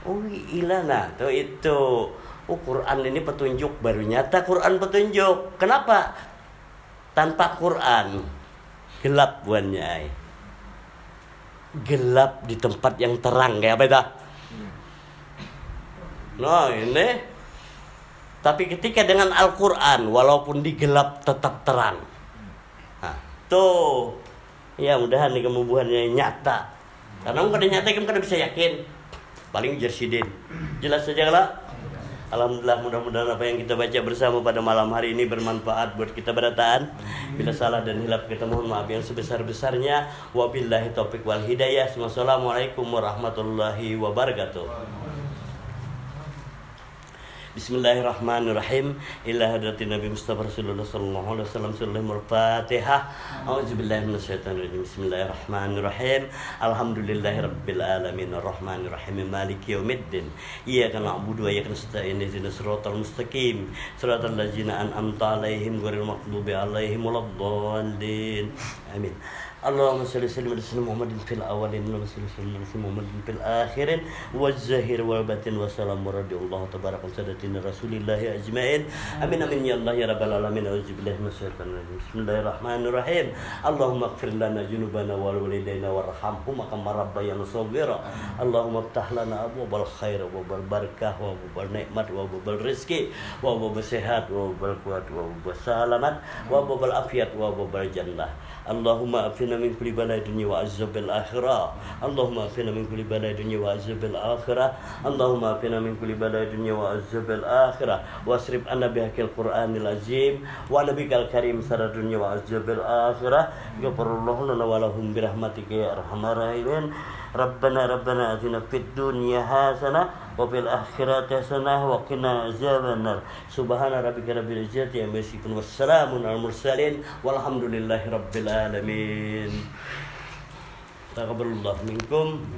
Oh, ilah nah, tuh itu. Oh, Quran ini petunjuk baru nyata Quran petunjuk. Kenapa? Tanpa Quran gelap buannya. Gelap di tempat yang terang kayak apa itu? Nah, ini. Tapi ketika dengan Al-Quran walaupun digelap tetap terang. Nah, tuh. Ya mudahan nih kemubuhannya nyata. Karena kalau nyata kamu kan bisa yakin. Paling jersidin. Jelas saja lah. Alhamdulillah mudah-mudahan apa yang kita baca bersama pada malam hari ini bermanfaat buat kita berataan. Bila salah dan hilaf kita mohon maaf yang sebesar-besarnya. Wabillahi taufiq wal hidayah. Wassalamualaikum warahmatullahi wabarakatuh. Bismillahirrahmanirrahim. Ila hadratin Nabi Mustafa Rasulullah sallallahu alaihi wasallam. Surah Al-Fatihah. A'udzubillahi minasyaitonir rajim. Bismillahirrahmanirrahim. Alhamdulillahirabbil alamin arrahmanir rahim maliki yaumiddin. Iyyaka na'budu wa iyyaka nasta'in ihdinas siratal mustaqim. Siratal ladzina an'amta 'alaihim ghairil maghdubi 'alaihim waladdallin. Amin. Allahumma shalli sallim ala sayyidina Muhammadin fil awwalin wa salli sallim ala sayyidina Muhammadin fil akhirin waz-zahir wal batin wa salamu radhiyallahu tabaraka sadatina rasulillahi ajmain. Amin amin ya Allah ya rabbal alamin. Auzubillahi minasyaitonir rajim. Bismillahirrahmanirrahim. Allahumma ighfir lana junubana wal walidayna warhamhum kama rabbayana shaghira. Allahumma iftah lana abwabal khair wa abwabal barakah wa abwabal nikmat wa abwabal rizki wa abwabal sehat wa abwabal quwwat wa abwabal salamat wa abwabal afiyat wa abwabal jannah. Allahumma afina min kulli balai dunya wa azabil akhirah. Allahumma afina min kulli balai dunya wa azabil akhirah. Allahumma afina min kulli balai dunya wa azabil akhirah. Wasrif anna bihaqil Qur'anil azim wa nabiyil karim sarad dunya wa azabil akhirah. Ghafarallahu lana wa lahum bi rahmatika ya arhamar rahimin. Rabbana atina fid dunya hasanah wa fil akhirati hasanah wa qina azabannar. Subhana rabbika rabbil izzati amma yasifun wassalamun alal mursalin walhamdulillahi rabbil alamin. Taqabbalallahu minkum.